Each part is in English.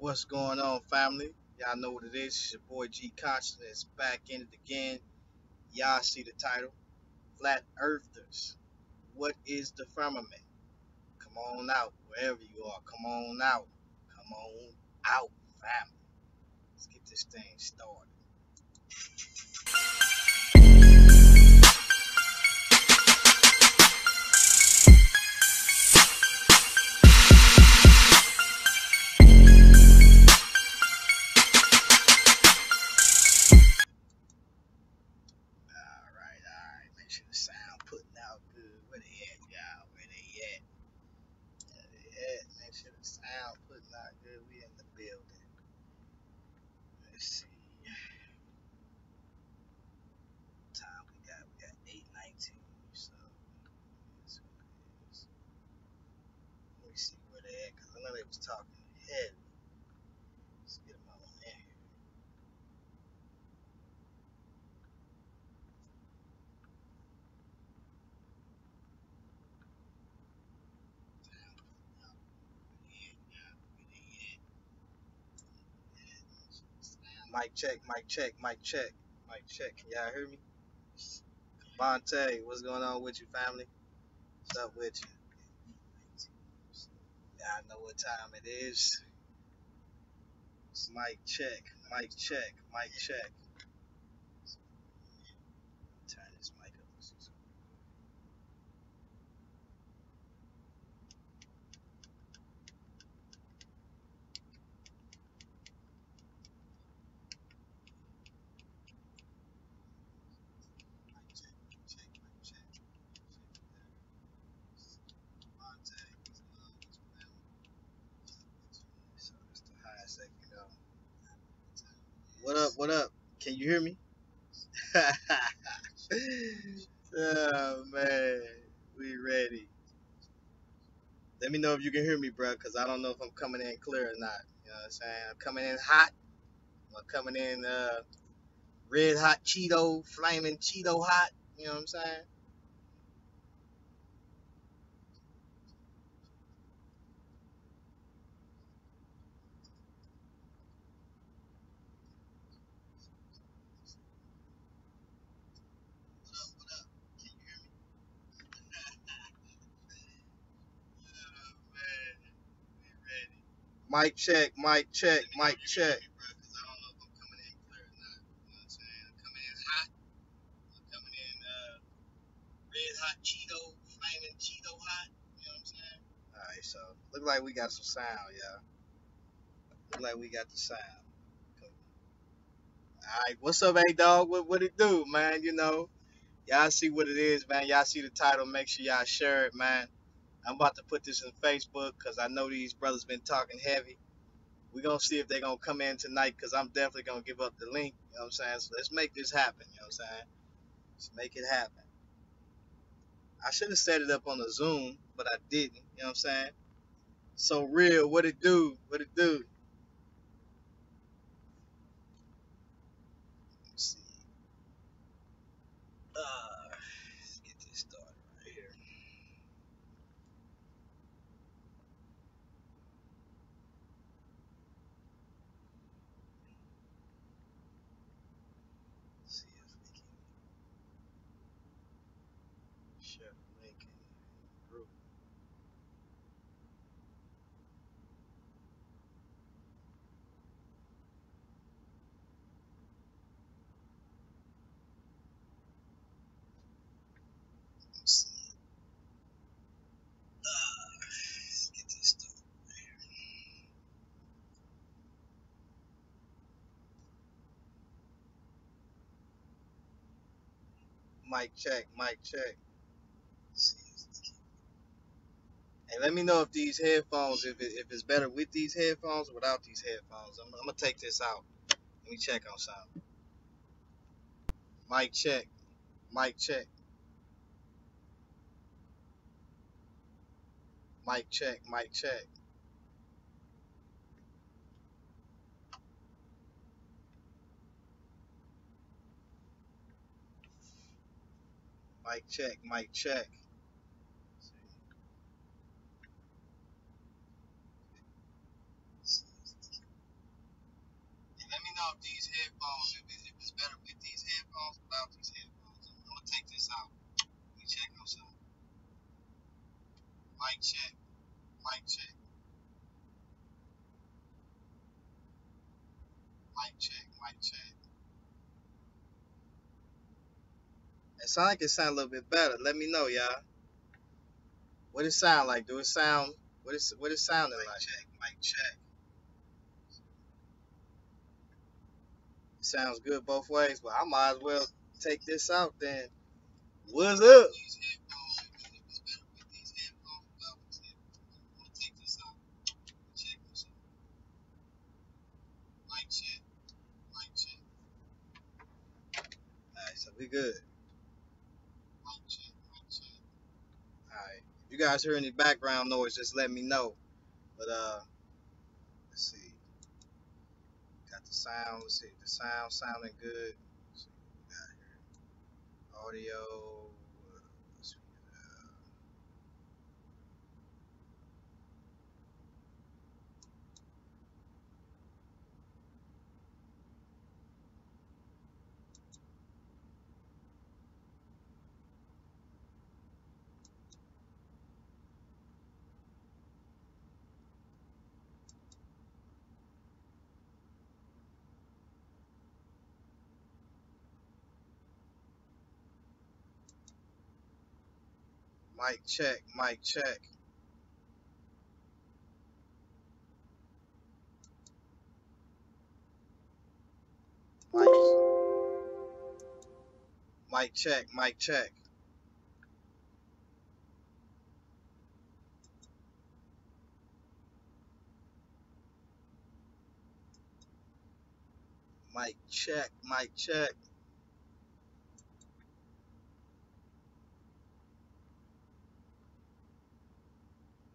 What's going on, family? Y'all know what it is. It's your boy G Constant is back in it again. Y'all see the title, Flat Earthers. What is the firmament? Come on out, wherever you are. Come on out. Come on out, family. Let's get this thing started. All right. Make sure the sound putting out good. Where they at, y'all? Where they at? Where they at? Make sure the sound putting out good. We in the building. Let's see. Time we got 8:19. So that's what it is. Let me see where they at, cause I know they was talking heavy. Let's get them on in here. Mic check, mic check, mic check, mic check. Can y'all hear me? Vontae, what's going on with you, family? What's up with you? Y'all know what time it is. Mic check, mic check, mic check. Turn this mic up. Mic check, mic check, mic check. Vontae, what's going on with you, family? So it's the highest they can go. What up? What up? Can you hear me? Oh man, we ready. Let me know if you can hear me, bro, because I don't know if I'm coming in clear or not. You know what I'm saying? I'm coming in hot. I'm coming in red hot Cheeto, flaming Cheeto hot. You know what I'm saying? What up? What up? Can you hear me? Oh man, we ready. Mic check, mic check, mic check. Because I don't know if I'm coming in clear or not. You know what I'm saying? I'm coming in hot. I'm coming in red hot Cheeto, flaming Cheeto hot. You know what I'm saying? All right, so look like we got some sound, y'all. Look like we got the sound. Cool. All right, what's up, A Dog? What it do, man? You know, y'all see what it is, man. Y'all see the title. Make sure y'all share it, man. I'm about to put this in Facebook because I know these brothers been talking heavy. We gonna see if they gonna come in tonight because I'm definitely gonna give up the link. You know what I'm saying? So let's make this happen. You know what I'm saying? Let's make it happen. I should have set it up on the Zoom, but I didn't. You know what I'm saying? So real, what it do? What it do? Let's see. Let's get this started right here. Let's see if we can share the link in the group. Let's see. Let's get this started right here. Mic check, mic check. Let's see if we can. And let me know if these headphones, if it's better with these headphones or without these headphones. I'm gonna take this out. Let me check on something. Mic check, mic check, mic check, mic check, mic check, mic check. without these headphones. If it's better with these headphones, without these headphones. I'm gonna take this out. Let me check on something. Mic check. Mic check. Mic check. Mic check. It sounds like it sound a little bit better. Let me know, y'all. What it sound like? Do it sound? What it sounding like? Mic check. Mic check. It sounds good both ways, but I might as well take this out then. What's up? Alright, so we good. Alright. If you guys hear any background noise, just let me know. But let's see. Got the sound. Let's see. The sound sounding good. Let's see what we got here. Audio. Let's see. Mic check. Mic check. Mic. Mic check. Mic check. Mic check. Mic check.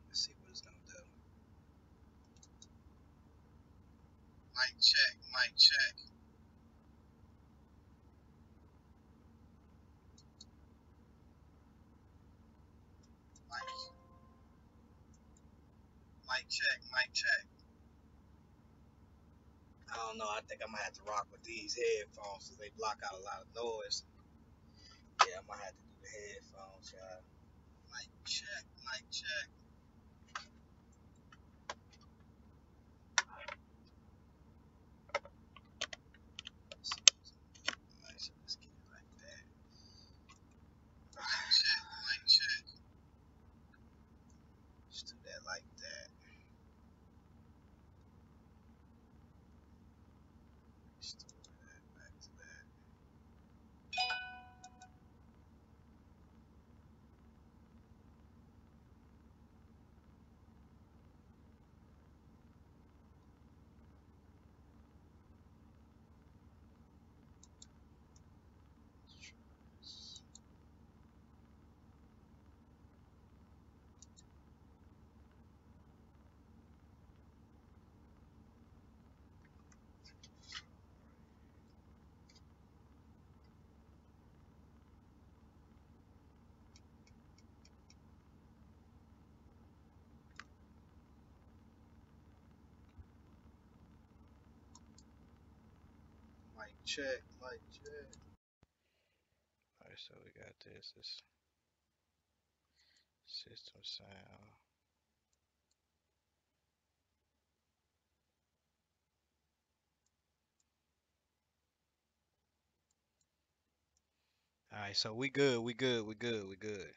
Let's see what it's gonna do. Mic check. Mic check. Mic. Mic check. Mic check. I don't know. I think I might have to rock with these headphones because they block out a lot of noise. Yeah, I might have to do the headphones, y'all. Mic check. Mic check. Alright, so let's get it like that. Mic check. Mic check. Let's do that like that. Restore that back to that. Let's try this. Mic check. Mic check. Alright, so we got this. This system sound. Alright, so we good. We good. We good. We good.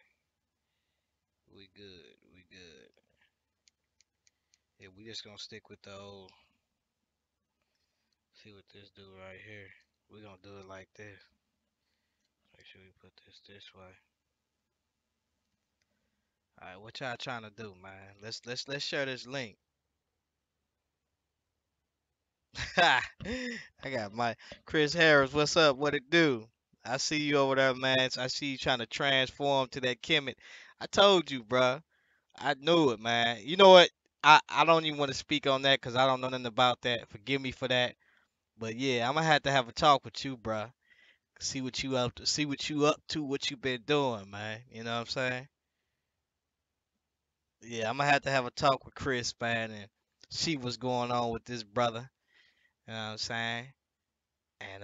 We good. We good. Yeah, we just gonna stick with the old. See what this do right here. We gonna do it like this. Make sure we put this way. All right, what y'all trying to do, man? Let's share this link. I got my Chris Harris. What's up? What it do? I see you over there, man. I see you trying to transform to that Kemet. I told you, bruh. I knew it, man. You know what? I don't even want to speak on that because I don't know nothing about that. Forgive me for that. But yeah, I'm gonna have a talk with you, bruh. See what you up to. See what you up to. What you been doing, man. You know what I'm saying? Yeah, I'm gonna have a talk with Chris, man, and see what's going on with this brother. You know what I'm saying? And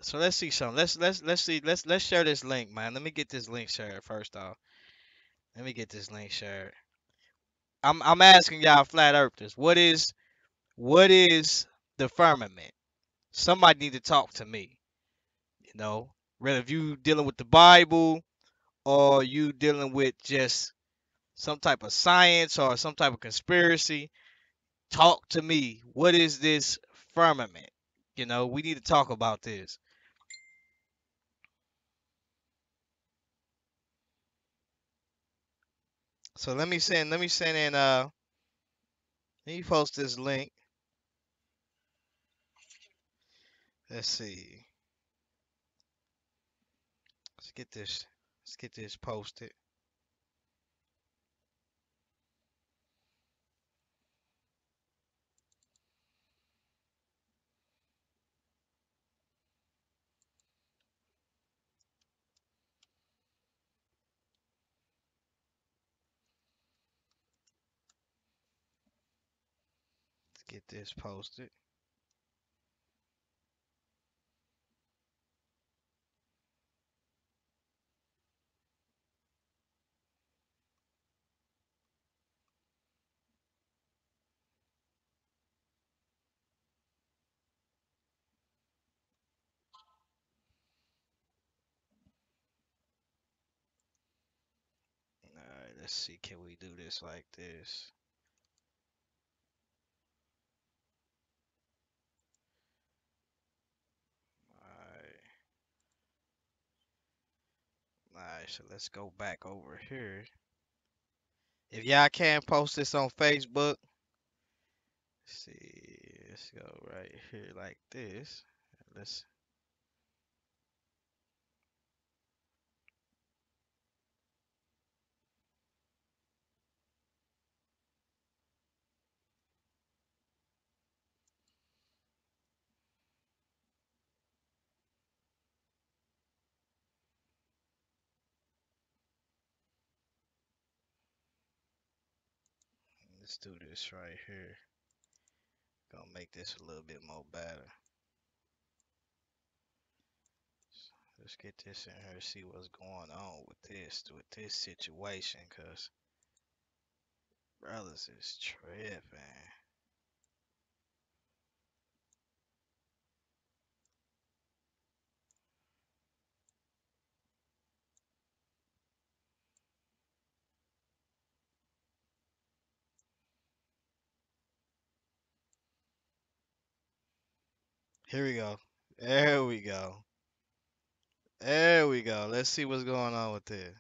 so let's see something. Let's see. Let's share this link, man. Let me get this link shared first off. Let me get this link shared. I'm asking y'all flat earthers, what is the firmament? Somebody need to talk to me. You know, whether if you dealing with the Bible or you dealing with just some type of science or some type of conspiracy, talk to me. What is this firmament? You know, we need to talk about this. So let me send in let me post this link. Let's see. Let's get this let's get this posted. Let's get this posted. Alright, let's see. Can we do this like this? Alright. Alright, so let's go back over here. If y'all can post this on Facebook, see, let's go right here like this. Let's let's do this right here. Gonna make this a little bit more better. Let's get this in here, see what's going on with this situation, cause brothers is tripping. Here we go. There we go. There we go. Let's see what's going on with this.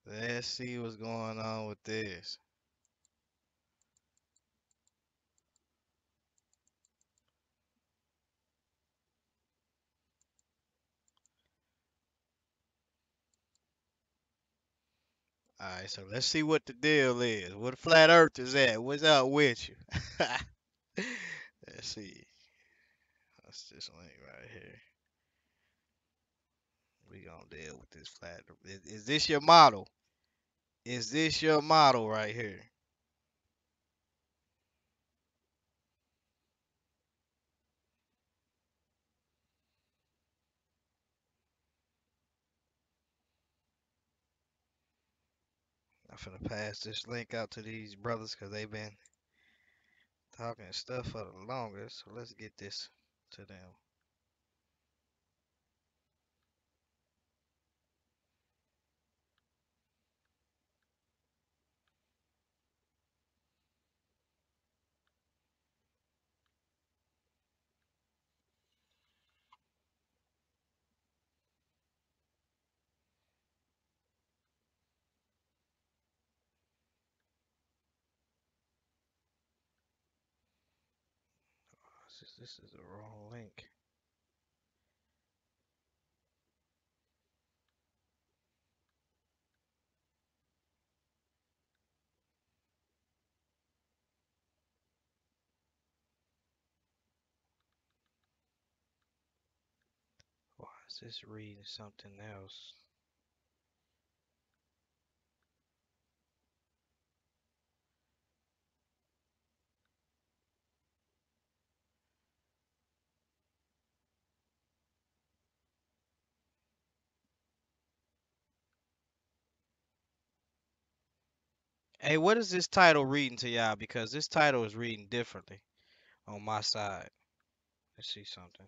Let's see what's going on with this. Alright, so let's see what the deal is. What the flat earth is at? What's up with you? Let's see. That's this link right here. We gonna deal with this flat. Is this your model? Is this your model right here? I'm finna pass this link out to these brothers because they've been talking stuff for the longest. So let's get this to them. This is the wrong link. Why is this reading something else? Hey, what is this title reading to y'all? Because this title is reading differently on my side. Let's see something.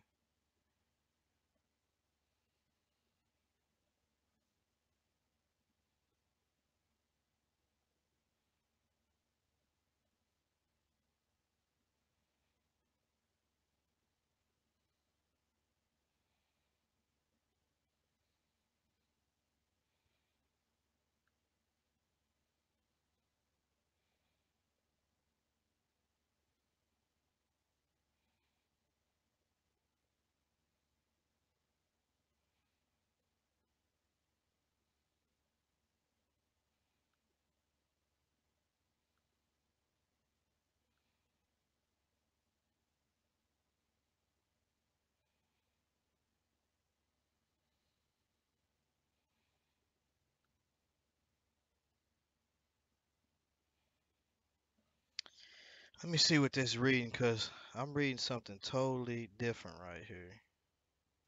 Let me see what this reading, cause I'm reading something totally different right here.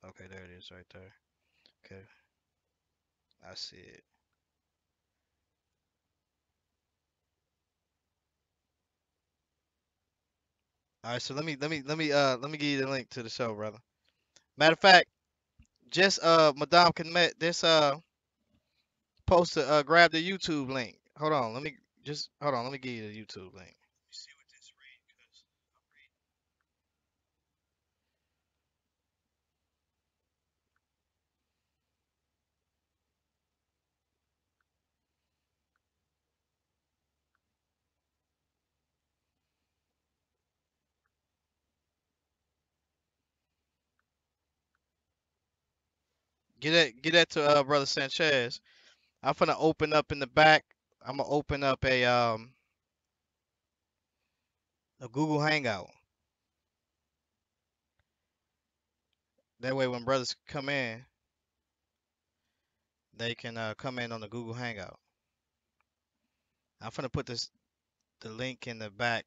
Okay, there it is, right there. Okay, I see it. All right, so let me give you the link to the show, brother. Matter of fact, just Madame Canmet, this post to grab the YouTube link. Hold on, hold on. Let me give you the YouTube link. Let me see what this read, cause I'm get that to brother Sanchez. I'm gonna open up in the back. I'm gonna open up a Google Hangout. That way, when brothers come in, they can come in on the Google Hangout. I'm gonna put the link in the back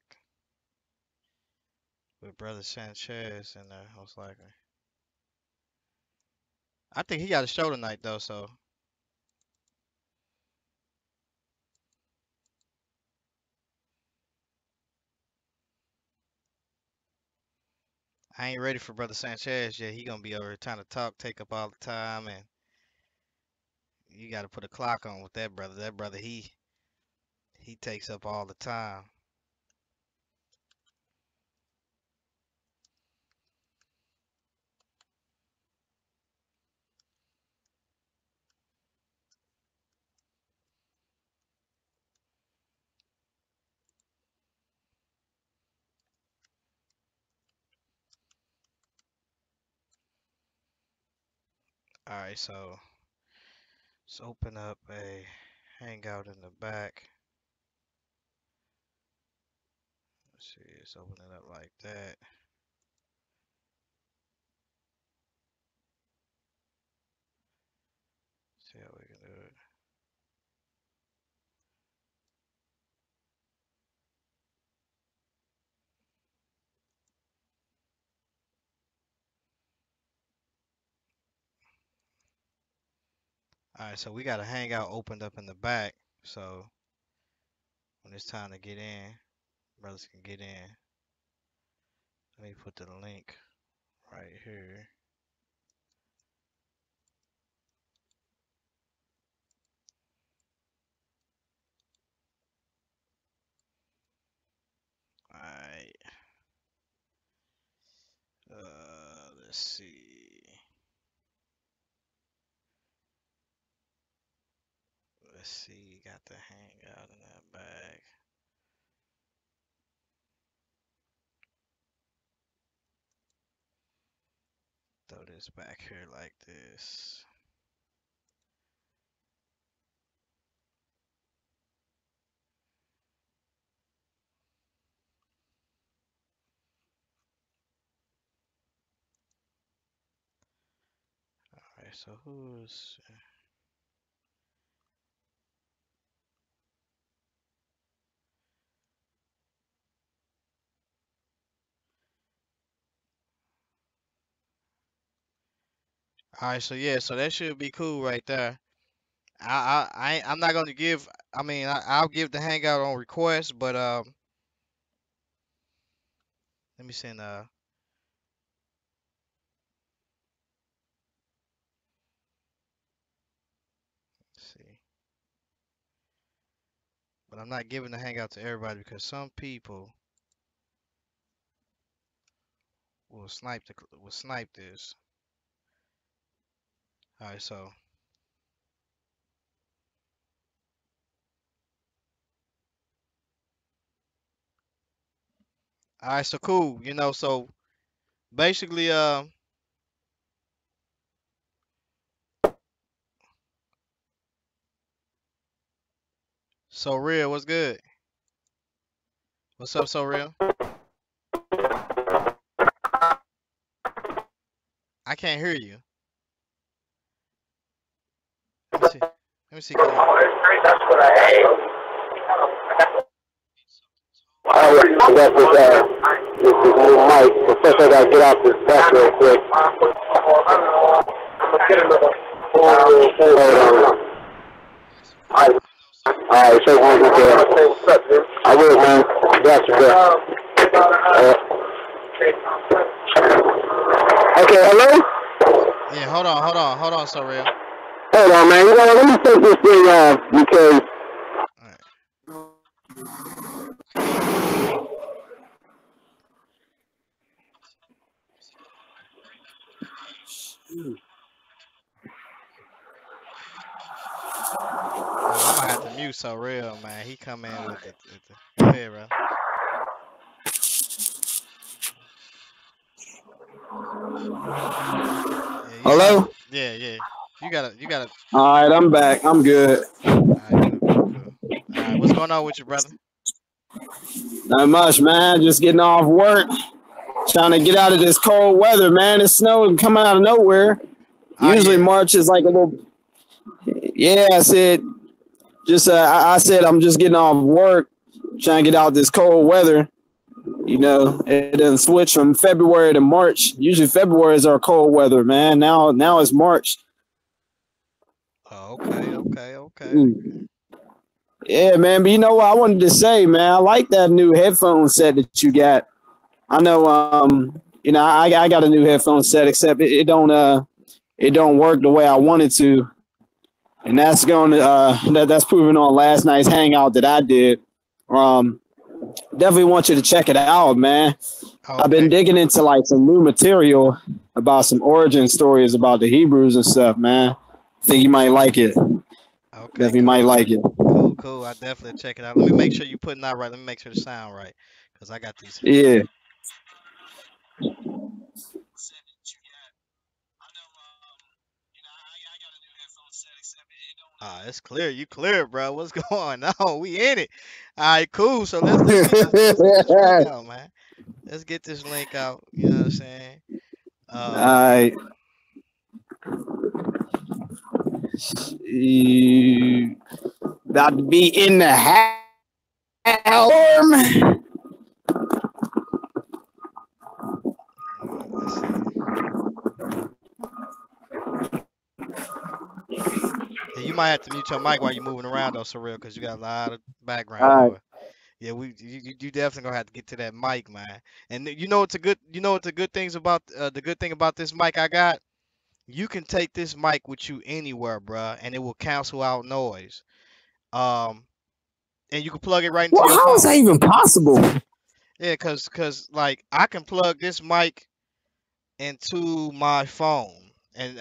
with brother Sanchez in there, most likely. I think he got a show tonight though, so I ain't ready for brother Sanchez yet. He gonna be over here trying to talk, take up all the time, and you got to put a clock on with that brother. That brother, he takes up all the time. All right, so let's open up a hangout in the back. Let's see, let's open it up like that. See how we can do it. All right, so we got a hangout opened up in the back. So when it's time to get in, brothers can get in. Let me put the link right here. All right. Let's see. Let's see. Got the hangout in that bag. Throw this back here like this. All right. So who's? All right. So yeah. So that should be cool right there. I'm not gonna give. I mean, I'll give the hangout on request, but let me send. Let's see. But I'm not giving the hangout to everybody because some people will snipe this. All right, so all right, so cool. So basically, so real, what's good? What's up, so real? I can't hear you. Let me see. Let me see. Can you? That's this is new mic. Professor, I gotta get out this back real quick. Hold on. Alright, so one there. I will, man. Got you, bro. Okay, hello? Yeah, hold on, so real. Hold on, man. Let me take this thing off because All right. I'm gonna have to mute so real, man. He come in with the go ahead, bro. Yeah, you sound. hello? Yeah, yeah. You gotta. Alright, I'm back. I'm good. All right, cool, cool, cool. All right, what's going on with you, brother? Not much, man. Just getting off work. Trying to get out of this cold weather, man. It's snowing coming out of nowhere. Oh Usually yeah. March is like a little. Yeah, I said. Just I said I'm just getting off work, trying to get out this cold weather. It doesn't switch from February to March. Usually February is our cold weather, man. Now it's March. Oh, okay, okay, okay. Mm. Yeah, man. But you know what I wanted to say, man? I like that new headphone set that you got. I know, I got a new headphone set, except it don't work the way I wanted to, and that's proven on last night's hangout that I did. Um, Definitely want you to check it out, man. I've been Okay, digging into like some new material about some origin stories about the Hebrews and stuff, man. I think you might like it. okay, Definitely might cool, like it. cool, cool. I definitely check it out. Let me make sure you putting that right. Let me make sure the sound right, cause I got these. Yeah. It's clear. You clear, bro. What's going on? We in it. All right, cool. So let's get this link All out, man. Let's get this link out. You know what I'm saying? Um, right. You about to be in the house. let's see. Yeah, you might have to mute your mic while you're moving around though, so real, cause you got a lot of background All right. noise. Yeah, you definitely gonna have to get to that mic, man. And you know what's a good you know what the good things about the good thing about this mic I got? You can take this mic with you anywhere, bruh, and it will cancel out noise. Um, and you can plug it right into Well, your how is that phone. even possible? Yeah, cause like I can plug this mic into my phone, and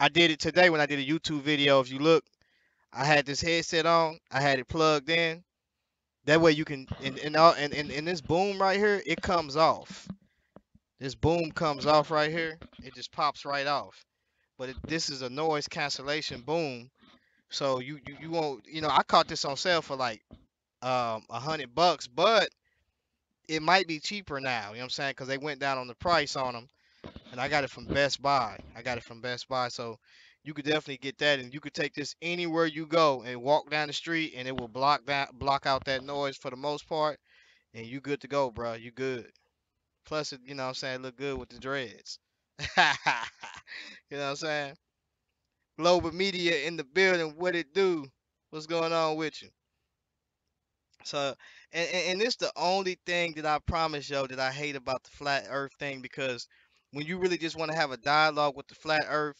I did it today when I did a YouTube video. If you look, I had this headset on, I had it plugged in. That way you can and this boom right here, it comes off. This boom comes off right here. It just pops right off. But this is a noise cancellation boom. So you won't I caught this on sale for like $100, but it might be cheaper now. You know what I'm saying? Because they went down on the price on them, and I got it from Best Buy. I got it from Best Buy, so you could definitely get that, and you could take this anywhere you go and walk down the street, and it will block out that noise for the most part, and you good to go, bro. You good. Plus, it, what I'm saying, look good with the dreads. You know what I'm saying? Global Media in the building. What it do? What's going on with you? So, and it's the only thing that I promise yo that I hate about the flat Earth thing because when you really just want to have a dialogue with the flat Earth,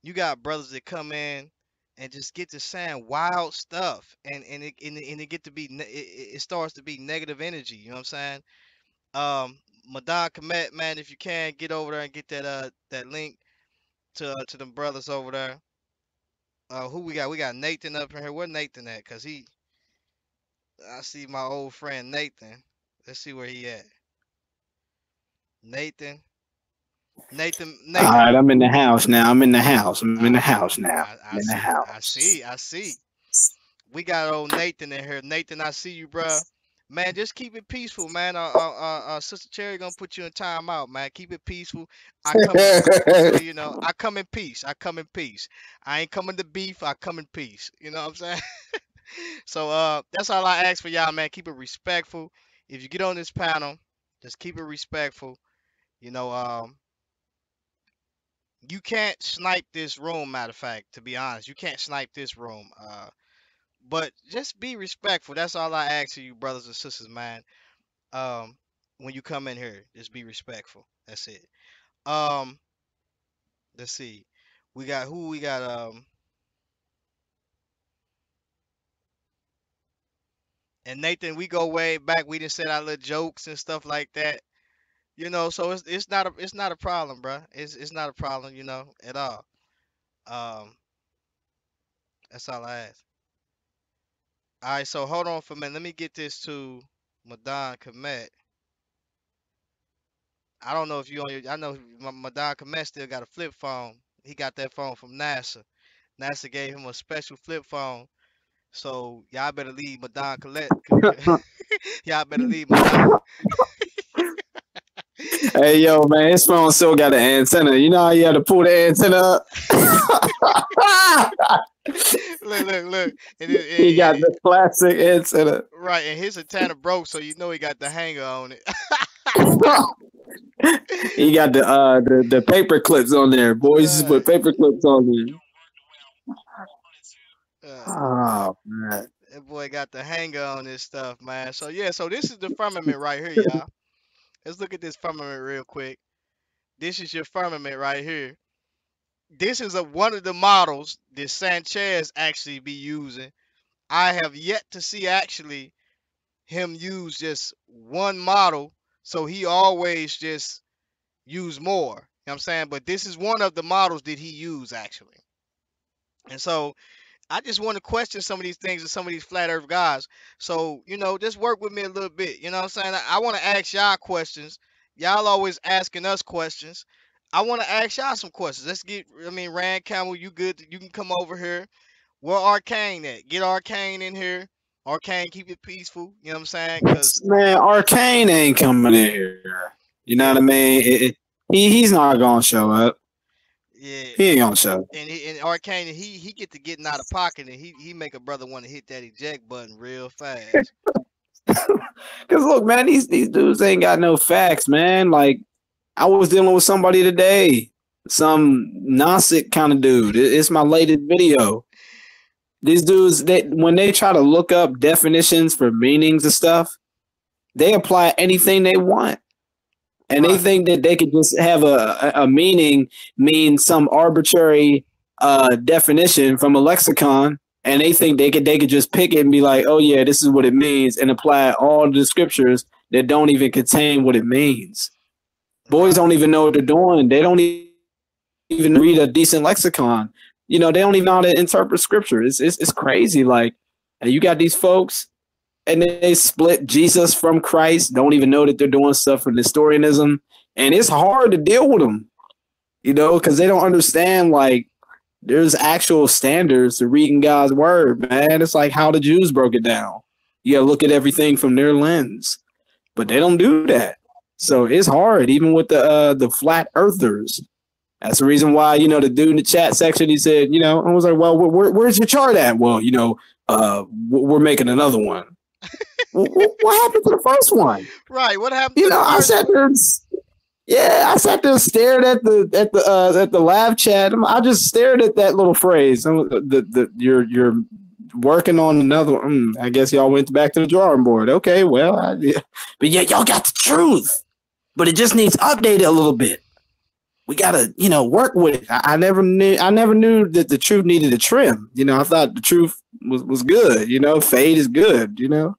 you got brothers that come in and just get to saying wild stuff, and it get to be it starts to be negative energy. You know what I'm saying? Madan Komet, man, if you can get over there and get that link to them brothers over there. Who we got? We got Nathan up in here. Where Nathan at? Cause I see my old friend Nathan. Let's see where he at. Nathan, All Nathan. right, I'm in the house now. I'm in the house. I'm in the Uh, house now. I'm I in the see, house. I see. We got old Nathan in here. Nathan, I see you, bruh. Man, just keep it peaceful, man. Sister Cherry gonna put you in timeout, man. Keep it peaceful. I come in, I come in peace. I come in peace. I ain't coming to beef. I come in peace. You know what I'm saying? So that's all I ask for y'all, man. Keep it respectful. If you get on this panel, just keep it respectful. You know, you can't snipe this room. Matter of fact, to be honest, you can't snipe this room. But just be respectful. That's all I ask of you, brothers and sisters, man. Um, when you come in here, just be respectful. That's it. Um, let's see. We got who we got. And Nathan, we go way back. We didn't said our little jokes and stuff like that. So it's not a problem, bro. It's not a problem, at all. Um, that's all I ask. All right, so hold on for a minute. Let me get this to Madan Komet. I don't know if you on your. I know Madan Komet still got a flip phone. He got that phone from NASA. NASA gave him a special flip phone. So y'all better leave Madan Colette. Y'all better leave Madan. Hey, yo, man, his phone still got an antenna. You know how you have to pull the antenna up? Look. He got the classic antenna. Right, and his antenna broke, so you know he got the hanger on it. He got the paper clips on there. Boys just uh, put paper clips on there. uh, Oh man. that boy got the hanger on this stuff, man. So yeah, so this is the firmament right here, y'all. Let's look at this firmament real quick. This is your firmament right here. This is one of the models that Sanchez actually be using. I have yet to see actually him use just one model, so he always just use more. You know what I'm saying? But this is one of the models that he used actually. And so I just want to question some of these things and some of these flat earth guys. So, just work with me a little bit. You know what I'm saying? I want to ask y'all questions. Y'all always asking us questions. I want to ask y'all some questions. Rand Campbell, you good? You can come over here. Where Arcane at? Get Arcane in here. Arcane, keep it peaceful. You know what I'm saying? Cause Man, Arcane ain't coming in here. You know yeah, what I mean? He's not gonna show up. yeah, He ain't gonna show up. and Arcane, he get to getting out of pocket, and he make a brother want to hit that eject button real fast. Cause look, man, these dudes ain't got no facts, man. Like I was dealing with somebody today, some Gnostic kind of dude. It's my latest video. These dudes, when they try to look up definitions for meanings and stuff, they apply anything they want. And they Right, think that they could just have a meaning mean some arbitrary definition from a lexicon, and they think they could just pick it and be like, oh yeah, this is what it means, and apply all the scriptures that don't even contain what it means. Boys right, don't even know what they're doing. They don't even read a decent lexicon. They don't even know how to interpret scripture. It's crazy. Like, and you got these folks, and they split Jesus from Christ. Don't even know that they're doing stuff for Nestorianism, and it's hard to deal with them. Because they don't understand like there's actual standards to reading God's word, man. It's like how the Jews broke it down. You gotta look at everything from their lens, but they right. don't do that. So it's hard, even with the flat earthers. That's the reason why, the dude in the chat section, he said, I was like, well, where's your chart at? Well, we're making another one. What happened to the first one? Right. What happened to the I first said, one? Yeah, I sat there stared at the live chat. I just stared at that little phrase. You're working on another. I guess y'all went back to the drawing board. Okay, well, yeah. But yeah, y'all got the truth, but it just needs updated a little bit. We gotta, work with it. I never knew. I never knew that the truth needed a trim. I thought the truth was good. Fade is good. Mm.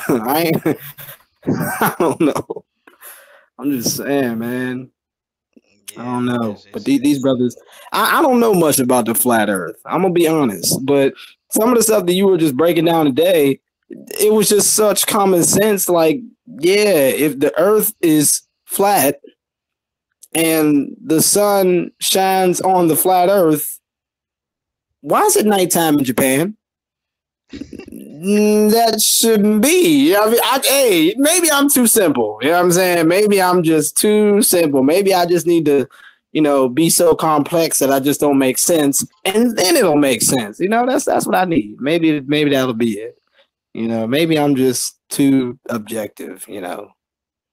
I ain't. I don't know. I'm just saying, man. I Yeah, don't know, it's but it's these it's brothers, I don't know much about the flat Earth. I'm gonna be honest, but some of the stuff that you were just breaking down today, it was just such common sense. Like, yeah, if the Earth is flat and the sun shines on the flat Earth, why is it nighttime in Japan? That shouldn't be. I mean, hey, maybe I'm too simple. You know what I'm saying? Maybe I'm just too simple. Maybe I just need to, be so complex that I just don't make sense, and then it'll make sense. That's what I need. Maybe that'll be it. Maybe I'm just too objective.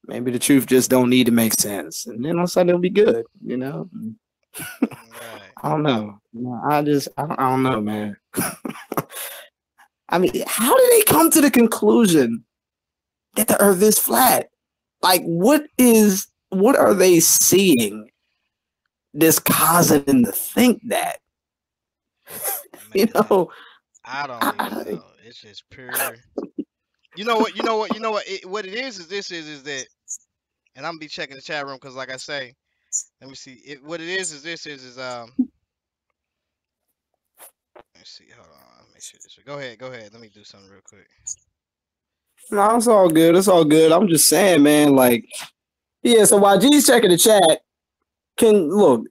Maybe the truth just don't need to make sense, and then all of a sudden it'll be good. right. I don't know. I don't know, man. I mean, how did they come to the conclusion that the Earth is flat? Like, what are they seeing that's causing them to think that? You Man, know, I don't even I, know. It's just pure. You know what? You know what? You know what? What it is is that, and I'm gonna be checking the chat room because, like I say, let me see. What it is this is let's see. Hold on. Let me see this. Go ahead. Go ahead. Let me do something real quick. no, it's all good. It's all good. I'm just saying, man. Like, yeah. So while G's checking the chat, can look.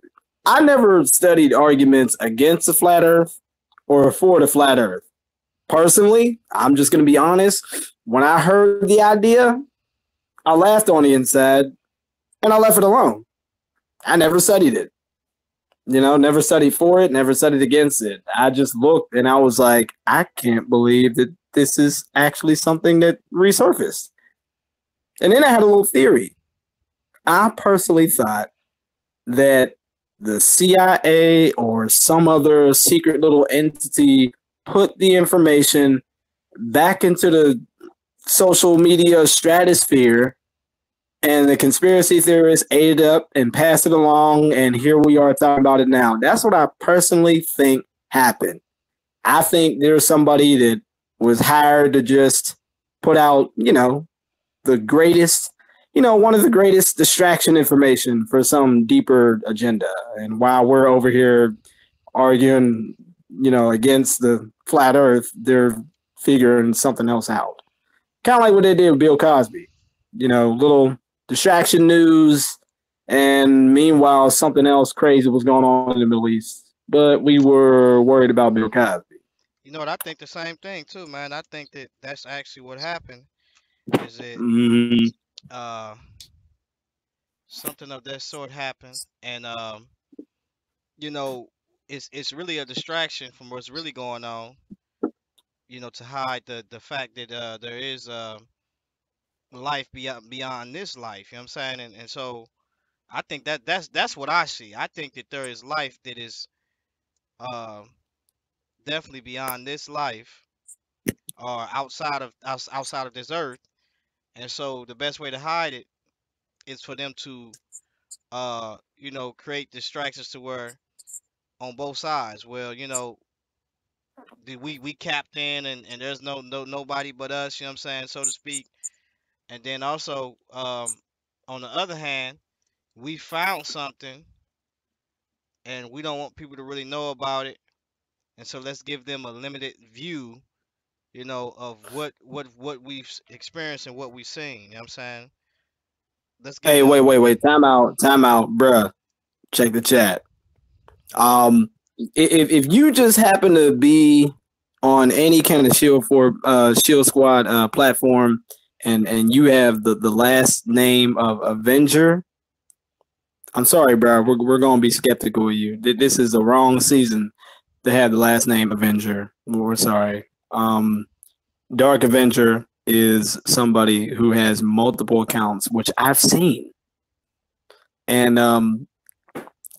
I never studied arguments against the flat Earth or for the flat Earth. Personally, I'm just gonna be honest. When I heard the idea, I laughed on the inside and I left it alone. I never studied it. Never studied for it, never studied against it. I just looked and I was like, I can't believe that this is actually something that resurfaced. And then I had a little theory. I personally thought that the CIA or some other secret little entity put the information back into the social media stratosphere, and the conspiracy theorists ate it up and passed it along, and here we are talking about it now. That's what I personally think happened. I think there's somebody that was hired to just put out, the greatest, one of the greatest distraction information for some deeper agenda. And while we're over here arguing, against the flat Earth, they're figuring something else out. Kind of like what they did with Bill Cosby. Little distraction news, and meanwhile, something else crazy was going on in the Middle East. But we were worried about Bill Cosby. You know what? I think the same thing too, man. I think that that's actually what happened. Is that Mm-hmm. uh something of that sort happened, and you know, it's really a distraction from what's really going on. To hide the fact that there is life beyond this life. You know what I'm saying? And so I think that's what I see. I think that there is life that is uh, definitely beyond this life or outside of this earth. And so the best way to hide it is for them to create distractions to where on both sides. Well, we capped in and there's nobody but us, you know what I'm saying, so to speak. And then also on the other hand, we found something and we don't want people to really know about it. And so let's give them a limited view, of what we've experienced and what we've seen. You know what I'm saying? Let's give Hey, them. wait. Time out, bruh. Check the chat. If you just happen to be on any kind of Shield Squad platform, and you have the last name of Avenger, I'm sorry, bro. We're gonna be skeptical of you. This is the wrong season to have the last name Avenger. We're sorry. Dark Avenger is somebody who has multiple accounts, which I've seen. and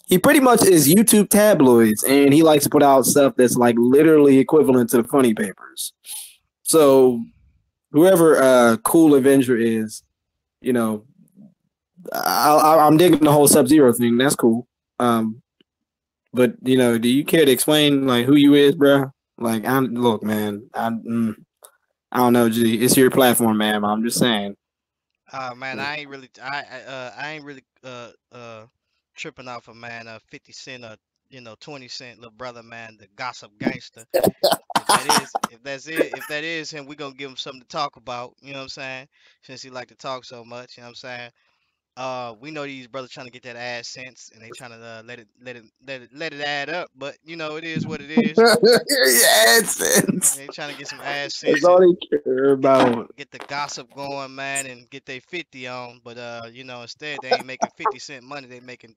he pretty much is YouTube tabloids, and he likes to put out stuff that's like literally equivalent to the funny papers. So whoever Cool Avenger is, you know, I'm digging the whole Sub Zero thing. That's cool. Um, but do you care to explain like who you is, bro? Like, look, man, I don't know, G. It's your platform, man. I'm just saying. Man, I ain't really tripping off of man 50 cent or 20 cent little brother man, the gossip gangster. If that is him, we gonna give him something to talk about, you know what I'm saying? Since he like to talk so much, you know what I'm saying? We know these brothers trying to get that ass sense and they trying to let it add up, but it is what it is. Yeah, it's They trying to get some ass that's sense all and they care about. get the gossip going, man, and get their 50 on. But instead they ain't making 50 cent money. They making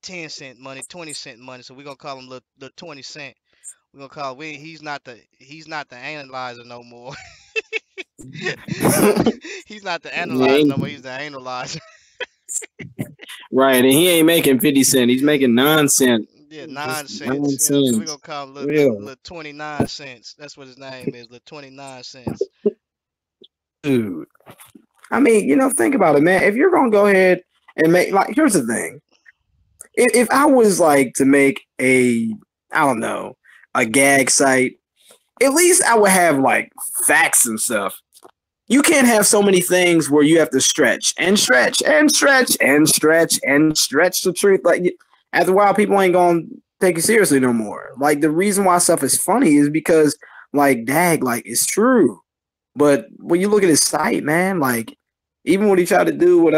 10 cent money, 20 cent money. So we gonna call him little 20 cent. We gonna call we he's not the analyzer no more. He's not the analyzer Yeah, no more. He's the analyzer. right, and he ain't making 50 cent. He's making nonsense. Yeah, Just 9 cents. So we nonsense. gonna call him Real. little 29 cents. That's what his name is, little 29 cents. Dude. I mean, think about it, man. If you're gonna go ahead and make like, here's the thing. If I was like to make I don't know, a gag site, at least I would have like facts and stuff. You can't have so many things where you have to stretch and stretch and stretch and stretch and stretch the truth. Like after a while, people ain't gonna take it seriously no more. Like the reason why stuff is funny is because like dag, like it's true. But when you look at his site, man, like even what he tried to do with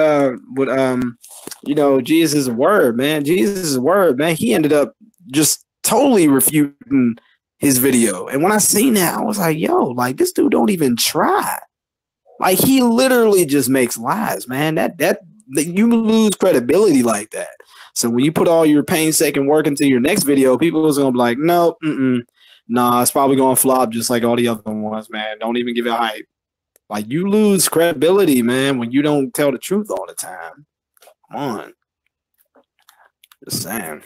Jesus' word, man, Jesus' word, man, he ended up just totally refuting his video. And when I seen that, I was like, yo, like this dude don't even try. Like he literally just makes lies, man. That you lose credibility like that. So when you put all your painstaking work into your next video, people is gonna be like, no, nah, it's probably gonna flop just like all the other ones, man. Don't even give it hype. Like you lose credibility, man, when you don't tell the truth all the time. Come on, just saying.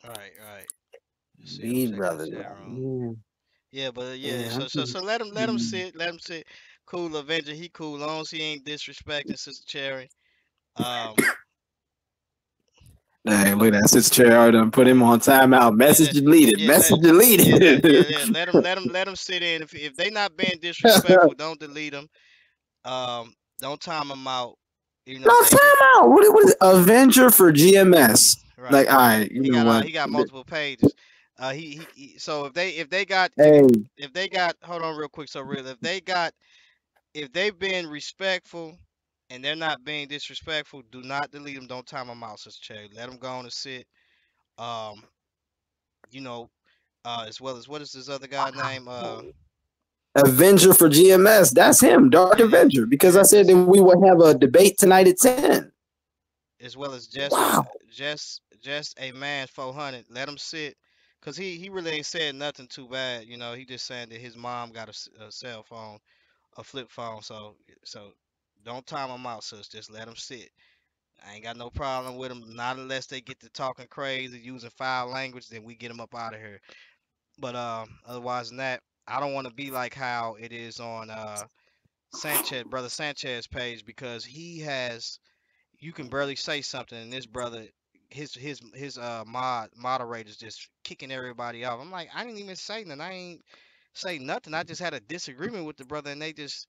Right. Let's see, I'm These checking the brothers, chat room. man. Yeah, but yeah, Yeah, so let him sit, let him sit. Cool Avenger, he cool, long as he ain't disrespecting Sister Cherry. Um, dang, look at that. Sister Chair done put him on timeout. yeah, Message deleted. Message deleted. let him sit in. If they not being disrespectful, don't delete them. Don't time them out. No, If they be timeout. What is it? Avenger for GMS? right, Like, all right. right, you know what? He got multiple pages. So if they got Hey, if they got hold on real quick, so real if they've been respectful and they're not being disrespectful, do not delete them. Don't time them out, Sister Cherry. Let them go on and sit. Um, you know, as well as what is this other guy name? Avenger for GMS. That's him, Dark Yeah, Avenger. Because I yeah. said that we would have a debate tonight at 10. As well as Wow. just a man 400. Let him sit, cause he really ain't said nothing too bad. He just saying that his mom got a cell phone, a flip phone. So don't time him out, sis. Just let him sit. I ain't got no problem with them, not unless they get to talking crazy, using foul language, then we get them up out of here. But otherwise than that, I don't want to be like how it is on Sanchez, brother Sanchez page, because he has you can barely say something, and this brother, his moderators just kicking everybody off. I'm like, I didn't even say nothing. I ain't say nothing. I just had a disagreement with the brother, and they just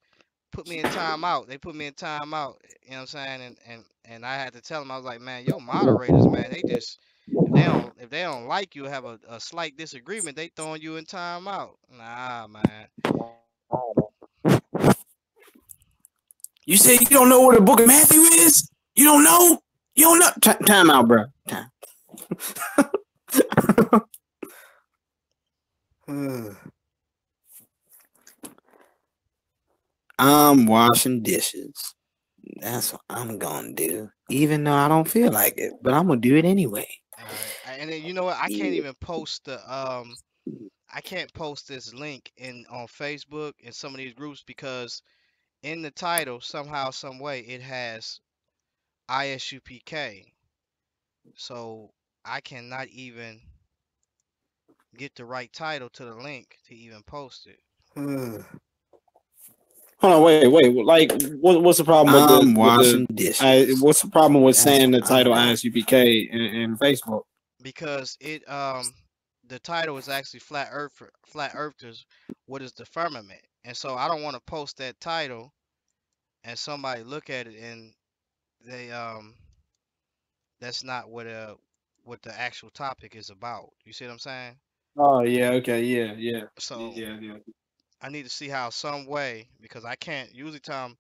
put me in timeout. They put me in timeout. You know what I'm saying? And I had to tell them, I was like, man, your moderators, man, they just if they don't like you, have a slight disagreement, they throwing you in timeout. Nah, man. You say you don't know where the book of Matthew is? You don't know? You don't know? Time out, bro. Time. I'm washing dishes. That's what I'm gonna do. Even though I don't feel like it, but I'm gonna do it anyway. All right. And then you know what? I can't Yeah. even post I can't post this link in on Facebook in some of these groups because in the title somehow some way it has ISUPK. So I cannot even get the right title to the link to even post it. Ugh. Hold on, wait. Like, what's the problem with I'm the washing dishes. what's the problem with That's saying what the I title got. ISUPK in Facebook? Because it the title is actually flat earthers, what is the firmament? And so I don't want to post that title and somebody look at it and they that's not what the actual topic is about. You see what I'm saying? Oh yeah, okay, So yeah. I need to see how some way, because I can't usually time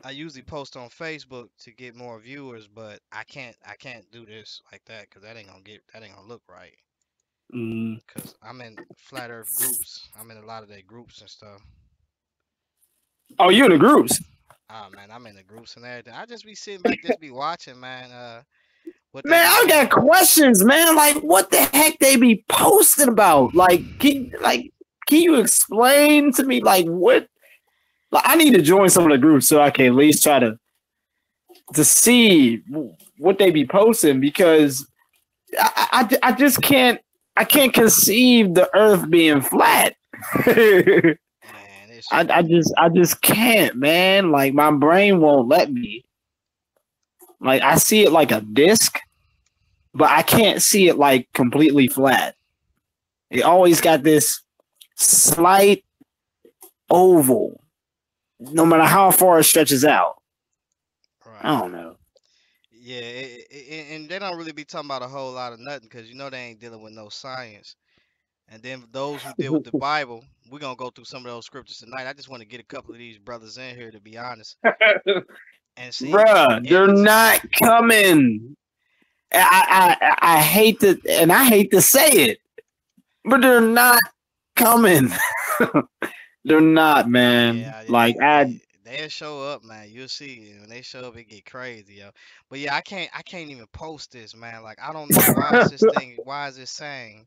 I usually post on Facebook to get more viewers, but I can't do this like that because that ain't gonna look right. Mm. Cause I'm in flat Earth groups. I'm in a lot of their groups and stuff. Oh, you in the groups? Ah man, I'm in the groups and everything. I just be sitting back, just be watching, man. What they Man, be I got saying. questions, man. Like, what the heck they be posting about? Can you explain to me like what? Like, I need to join some of the groups so I can at least try to see what they be posting because I just can't conceive the Earth being flat. I, Man, it's I just can't, man. Like my brain won't let me. Like I see it like a disc, but I can't see it like completely flat. It always got this slight oval, no matter how far it stretches out. I right. don't know. Yeah, and they don't really be talking about a whole lot of nothing because you know they ain't dealing with no science. And then those who deal with the Bible, we're gonna go through some of those scriptures tonight. I just want to get a couple of these brothers in here to be honest and see Bruh, if they're it's not coming. I hate to and I hate to say it, but they're not coming. They're not, man. yeah, Like I they'll show up, man. You'll see when they show up, it get crazy, yo. But yeah, I can't even post this, man. Like I don't know why is it saying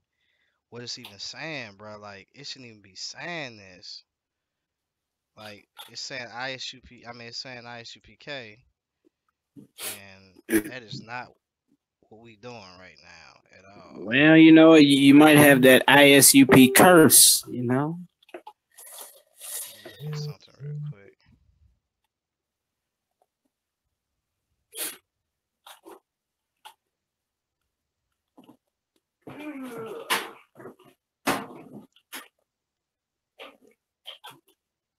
what it's even saying, bro? Like it shouldn't even be saying this. Like it's saying ISUP, I mean it's saying ISUPK, and that is not what we doing right now at all. well, you might have that ISUP curse, you know. Let me look at something real quick.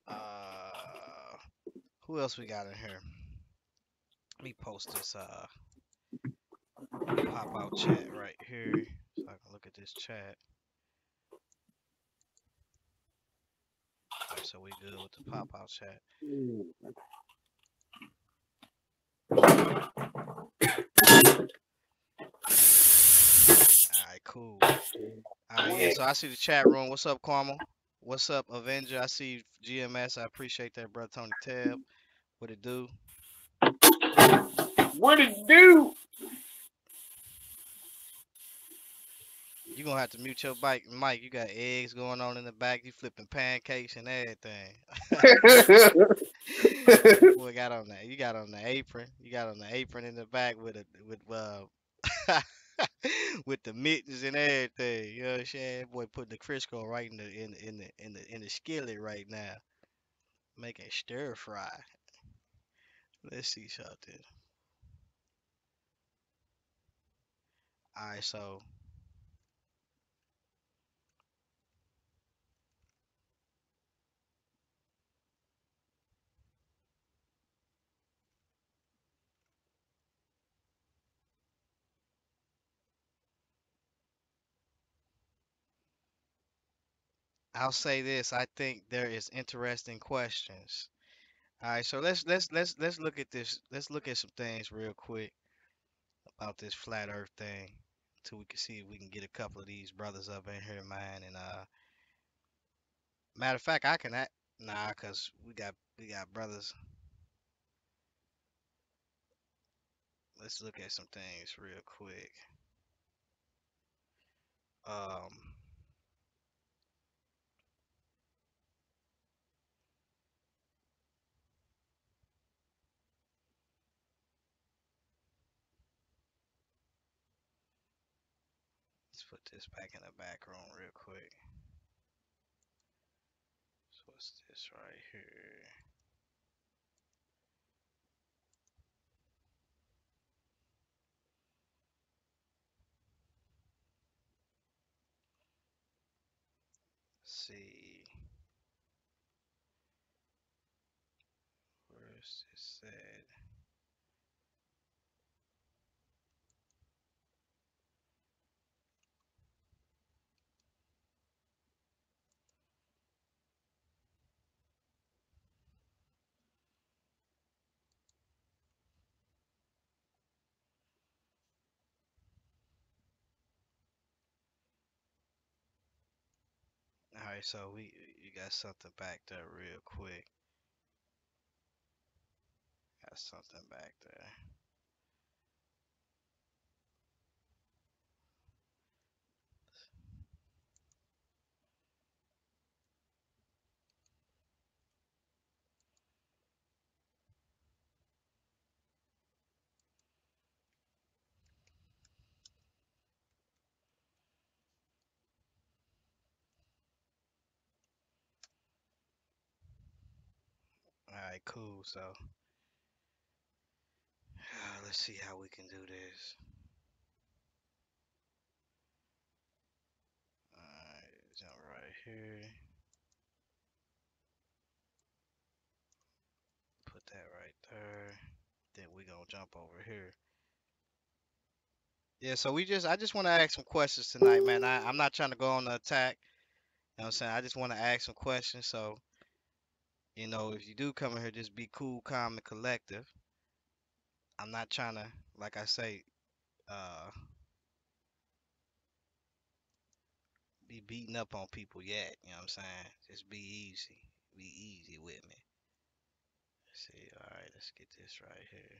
Uh, who else we got in here? Let me post this pop out chat right here so I can look at this chat. All right, so we good with the pop out chat. All right, cool. All right, yeah. So I see the chat room. What's up, Kwame? What's up, Avenger? I see GMS. I appreciate that, brother Tony Tab. What it do? What it do? You gonna have to mute your bike, Mike. You got eggs going on in the back. You flipping pancakes and everything. That boy got on that. You got on the apron. You got on the apron in the back with the mittens and everything. You know what I'm saying? That boy putting the Crisco right in the skillet right now, making stir fry. Let's see something. All right, so I'll say this. I think there is interesting questions. All right, so let's look at this. Let's look at some things real quick about this flat Earth thing, till we can see if we can get a couple of these brothers up in here, man. And matter of fact, I can act nah, cause we got brothers. Let's look at some things real quick. Um, Let's put this back in the back room real quick. So what's this right here? Let's see. Where's this at? All right, so we you got something back there real quick. Got something back there. All right, cool. So let's see how we can do this. All right, jump right here. Put that right there. Then we gonna jump over here. Yeah, so I just want to ask some questions tonight, man. I'm not trying to go on the attack. You know what I'm saying? I just want to ask some questions. So, if you do come in here, just be cool, calm, and collective. I'm not trying to, like I say, uh, be beating up on people yet. You know what I'm saying? Just be easy. Be easy with me. Let's see. All right, let's get this right here.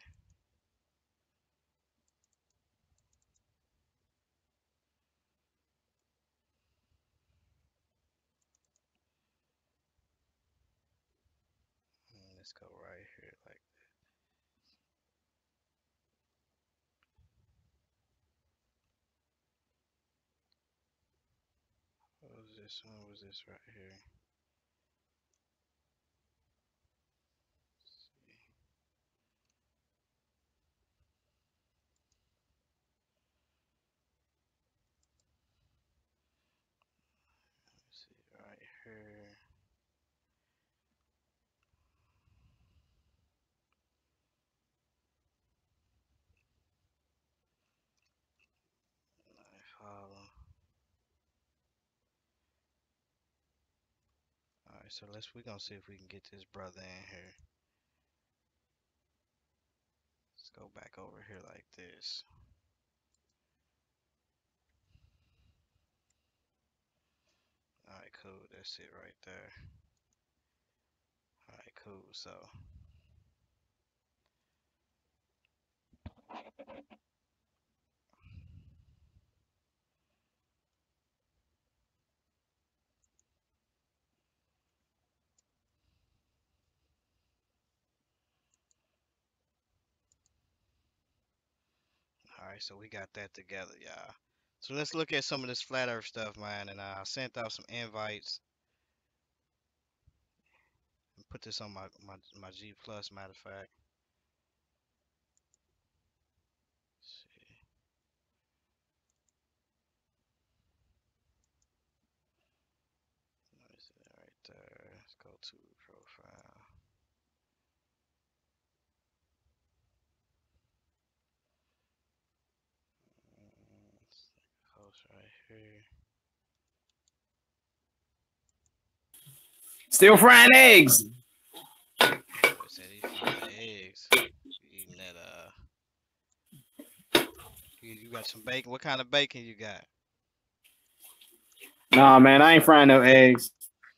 Let's go right here. Like, what was this one? What was this right here? Let's see right here. I follow. All right, so we're gonna see if we can get this brother in here. Let's go back over here like this. All right, cool. That's it right there. All right, cool. So, all right, so we got that together, y'all. So let's look at some of this flat Earth stuff, man. And I sent out some invites and put this on my G plus. Matter of fact, let's see. What is it right there? Let's go to profile. Host right here. Still frying eggs. Boy said he frying eggs. Eating that you got some bacon. What kind of bacon you got? Nah, man, I ain't frying no eggs.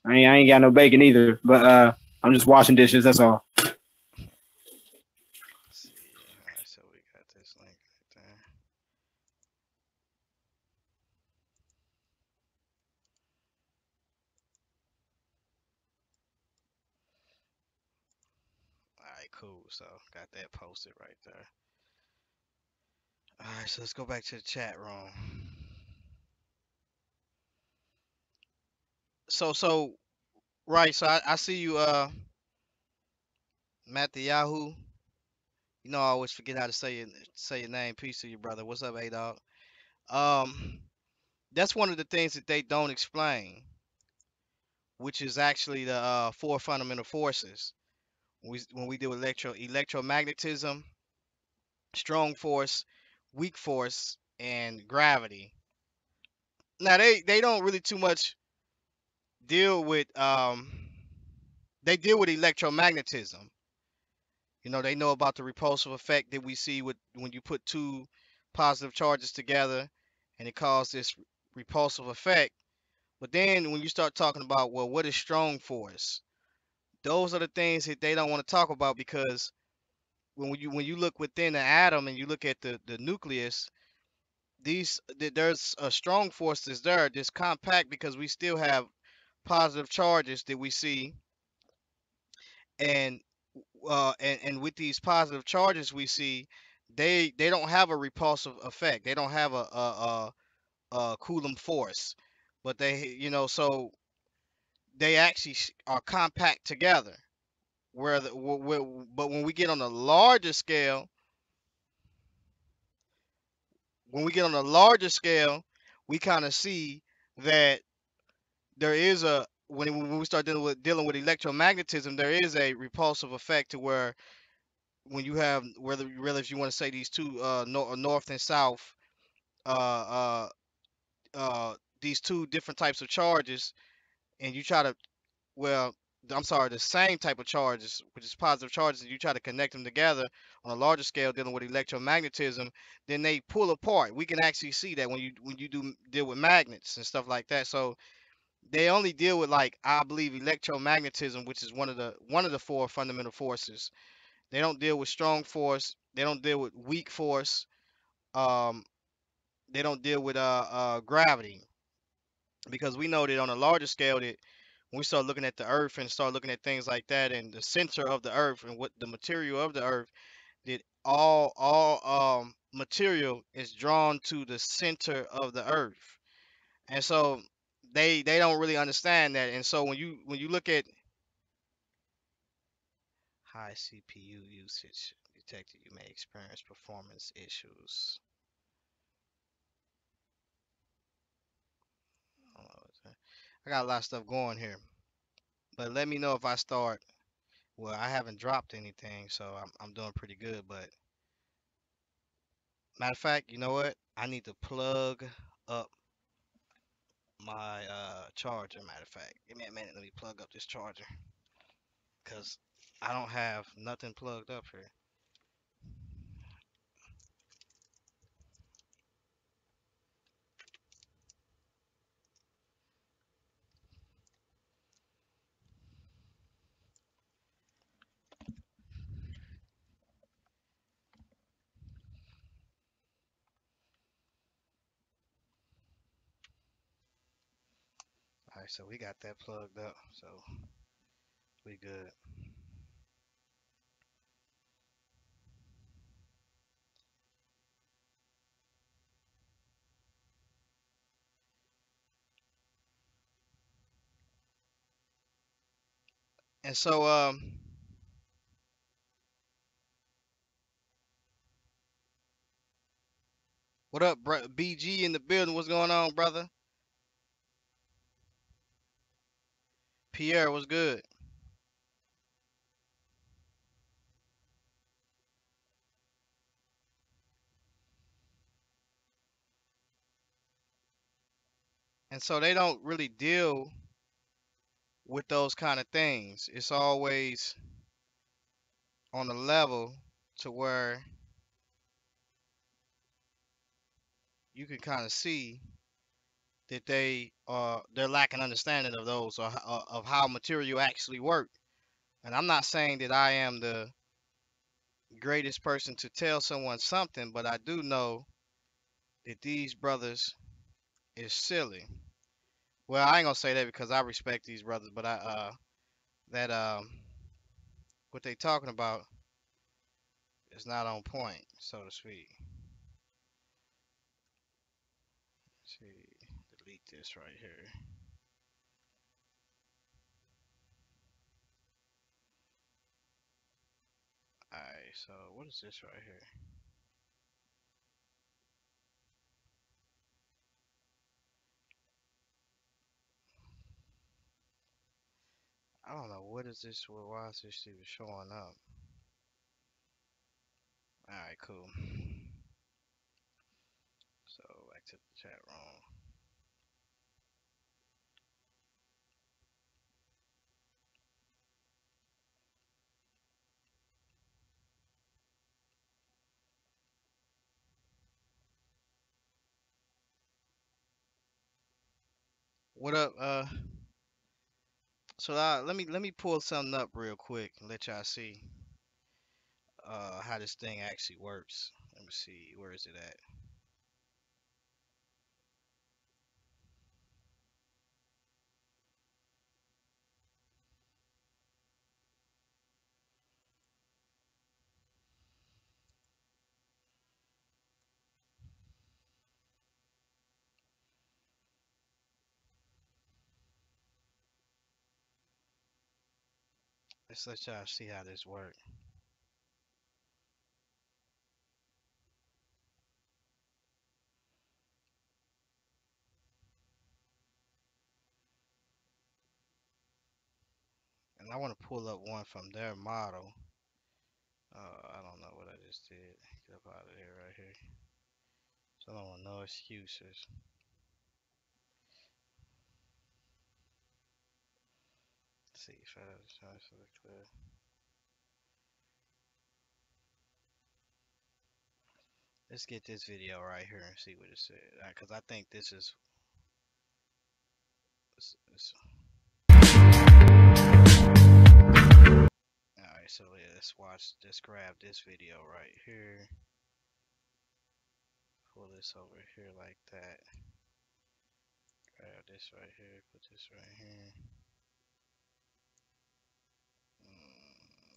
I ain't got no bacon either. But I'm just washing dishes. That's all. Let's see. All right, so we got this link right there. All right, cool. So got that posted right there. All right, so let's go back to the chat room. So right. So I see you, Matthew. You know I always forget how to say your name. Peace to you, brother. What's up, A Dog? Um, that's one of the things that they don't explain, which is actually the four fundamental forces. When we deal with electromagnetism, strong force, weak force, and gravity. Now they don't really too much deal with they deal with electromagnetism. You know, they know about the repulsive effect that we see with when you put two positive charges together and it causes this repulsive effect. But then when you start talking about, well, what is strong force? Those are the things that they don't want to talk about because when you look within the atom and you look at the nucleus, there's a strong force that's there, this compact because we still have positive charges that we see, and and with these positive charges we see, they don't have a repulsive effect. They don't have a Coulomb force, but so they actually are compact together. But when we get on a larger scale, we kind of see that there is a when we start dealing with electromagnetism, there is a repulsive effect to where when you have whether if you want to say these two north and south uh, these two different types of charges, and you try to well I'm sorry, the same type of charges, which is positive charges, and you try to connect them together on a larger scale dealing with electromagnetism, then they pull apart. We can actually see that when you do deal with magnets and stuff like that. So they only deal with, like, I believe, electromagnetism, which is one of the four fundamental forces. They don't deal with strong force. They don't deal with weak force. Um, they don't deal with gravity, because we know that on a larger scale that when we start looking at the earth and start looking at things like that and the center of the earth and what the material of the earth, that all material is drawn to the center of the earth. And so they don't really understand that. And so when you look at high CPU usage detected, you may experience performance issues. I got a lot of stuff going here, but let me know if I start. Well, I haven't dropped anything, so I'm doing pretty good. But matter of fact, you know what? I need to plug up my charger. Matter of fact, give me a minute. Let me plug up this charger because I don't have nothing plugged up here. All right, so we got that plugged up, so we good. And so what up, BG in the building? What's going on, brother? Pierre, what's good? And so they don't really deal with those kind of things. It's always on a level to where you can kind of see that they're lacking understanding of those, or of how material actually work. And I'm not saying that I am the greatest person to tell someone something, but I do know that these brothers is silly. Well, I ain't gonna say that because I respect these brothers, but I that what they talking about is not on point, so to speak. Let's see, delete this right here. so what is this right here? I don't know what is this. Why is this even showing up? All right, cool. So back to the chat room. What up? So let me pull something up real quick and let y'all see how this thing actually works. Let me see. Where is it at? Let's let y'all see how this works. And I want to pull up one from their model. I don't know what I just did. Get up out of here right here. So I don't want no excuses. Let's see if I try to clear. Let's get this video right here and see what it said. Because I think this is. Alright, so yeah, let's watch. Let's grab this video right here. Pull this over here like that. Grab this right here. Put this right here.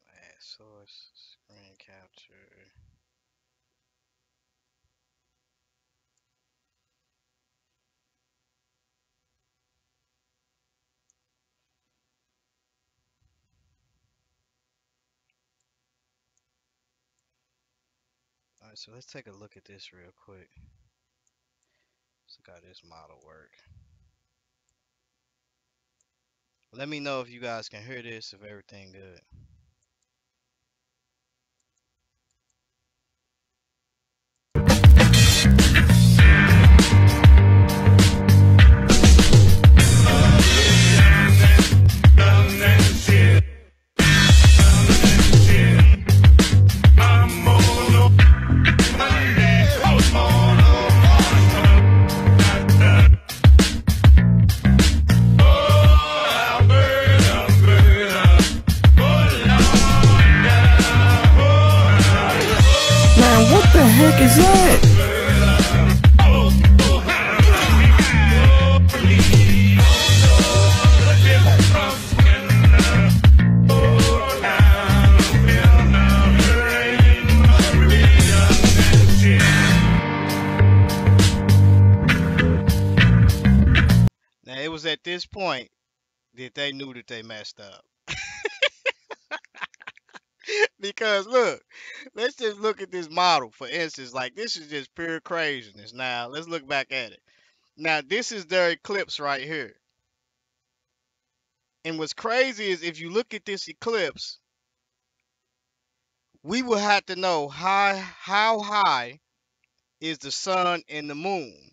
Add source. Screen capture. Alright, so let's take a look at this real quick. Let's look how this model work. Let me know if you guys can hear this, if everything good. Man, what the heck is that? Now it was at this point that they knew that they messed up. Because look, let's just look at this model for instance. Like this is just pure craziness. Now let's look back at it. Now this is their eclipse right here. And what's crazy is if you look at this eclipse, we will have to know how high is the sun and the moon.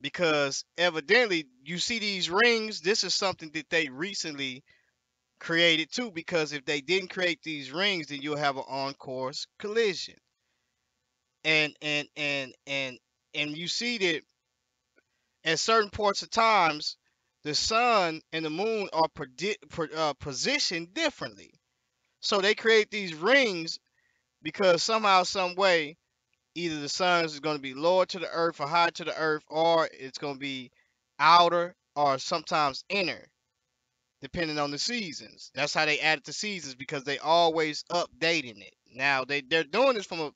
Because evidently you see these rings, this is something that they recently created too. Because if they didn't create these rings, then you'll have an on-course collision. And you see that at certain points of times, the sun and the moon are positioned differently. So they create these rings because somehow, some way, either the sun is going to be lower to the earth or higher to the earth, or it's going to be outer or sometimes inner, depending on the seasons. That's how they added the seasons because they always updating it. Now they're doing this from a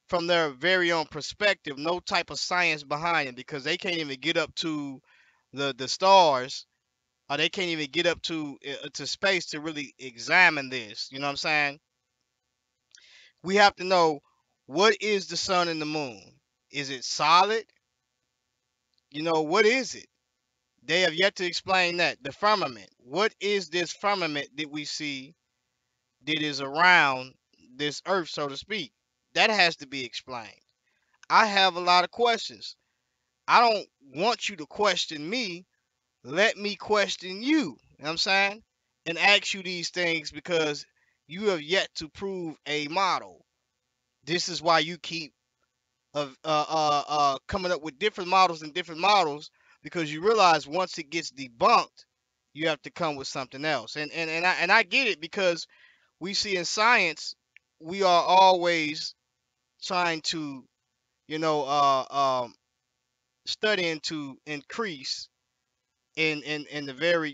from their very own perspective, no type of science behind it because they can't even get up to the stars or they can't even get up to space to really examine this. You know what I'm saying? We have to know, what is the sun and the moon? Is it solid? What is it? They have yet to explain that. The firmament. What is this firmament that we see that is around this earth, so to speak? That has to be explained. I have a lot of questions. I don't want you to question me. Let me question you. You know what I'm saying? And ask you these things because you have yet to prove a model. This is why you keep coming up with different models and different models, because you realize once it gets debunked, you have to come with something else. And I get it, because we see in science, we are always trying to, you know, studying to increase in the very,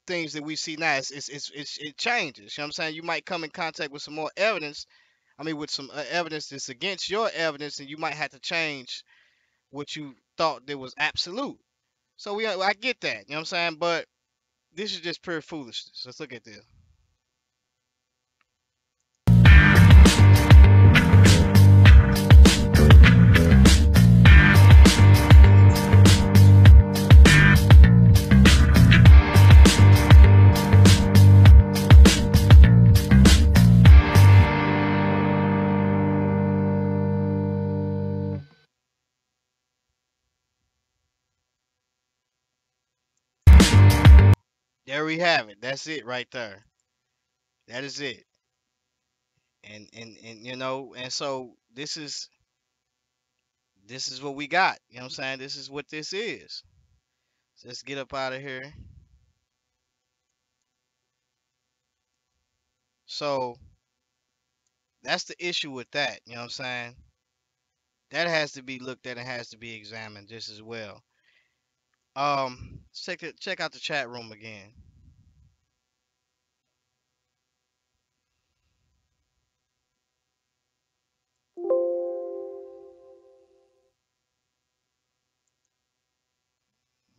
things that we see now. It changes. You know what I'm saying? You might come in contact with some more evidence. I mean, with some evidence that's against your evidence, and you might have to change what you thought that was absolute. So I get that. You know what I'm saying? But this is just pure foolishness. Let's look at this. There we have it. That's it right there. That is it. And and so this is what we got. You know what I'm saying? This is what this is. So let's get up out of here. So that's the issue with that. You know what I'm saying? That has to be looked at and has to be examined just as well. Check out the chat room again.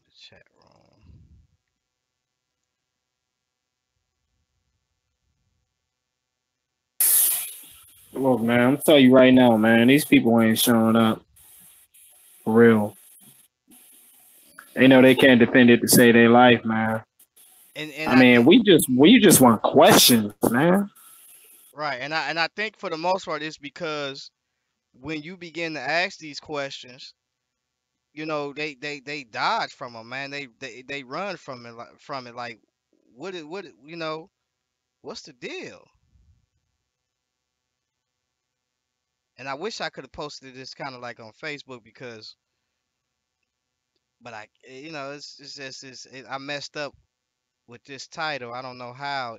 The chat room. Look, man, I'm tell you right now, man, these people ain't showing up for real. They know they can't defend it to save their life, man. And I I mean, think we just want questions, man. right, and I think for the most part it's because when you begin to ask these questions, they dodge from them, man. They run from it, like what's the deal? And I wish I could have posted this kind of like on Facebook, because but I messed up with this title. I don't know how,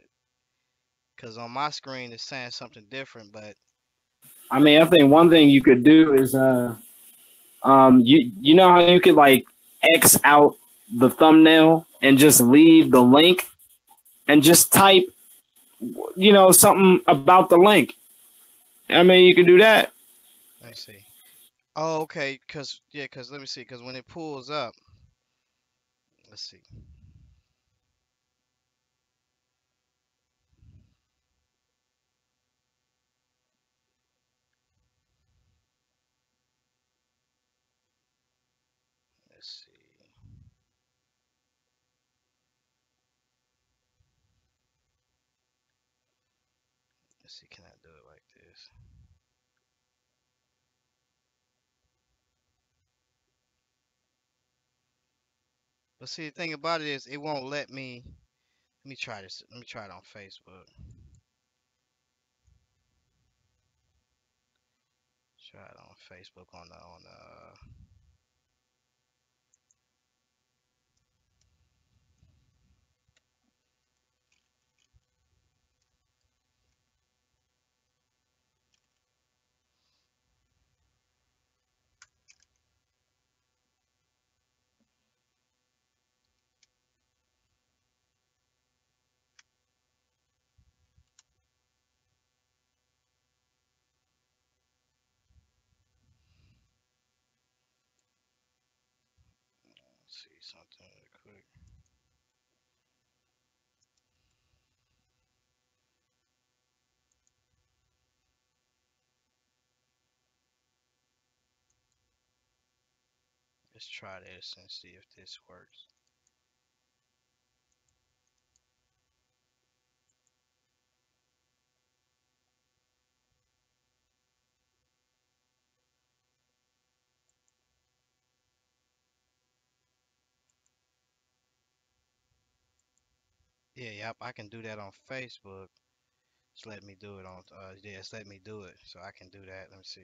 because on my screen it's saying something different, but I mean, I think one thing you could do is you know how you could like X out the thumbnail and just leave the link and just type, something about the link. I mean, you could do that. let me see. Oh, okay, cause let me see, cause when it pulls up, let's see, let's see, let's see. Can I do it like this? But see, the thing about it is, it won't let me. Let me try this. Let me try it on Facebook. Try it on Facebook on. see something real quick. Let's try this and see if this works. Yeah, yep, I can do that on Facebook. Just let me do it on. Yeah, just let me do it, so I can do that. Let me see.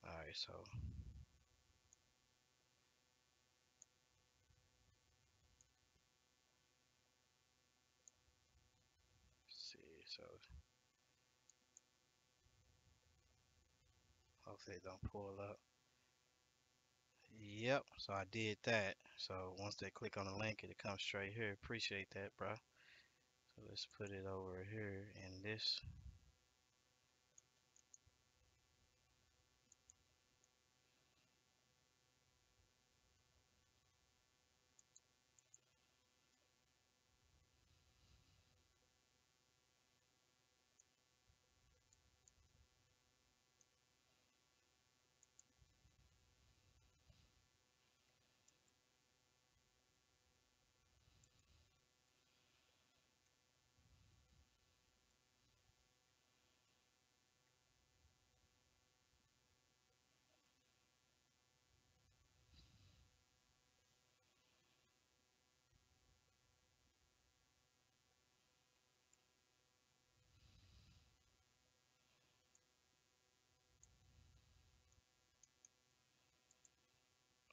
All right, so let's see. So hopefully it don't pull up. Yep. So I did that. So once they click on the link, it comes straight here. Appreciate that, bro. So let's put it over here in this.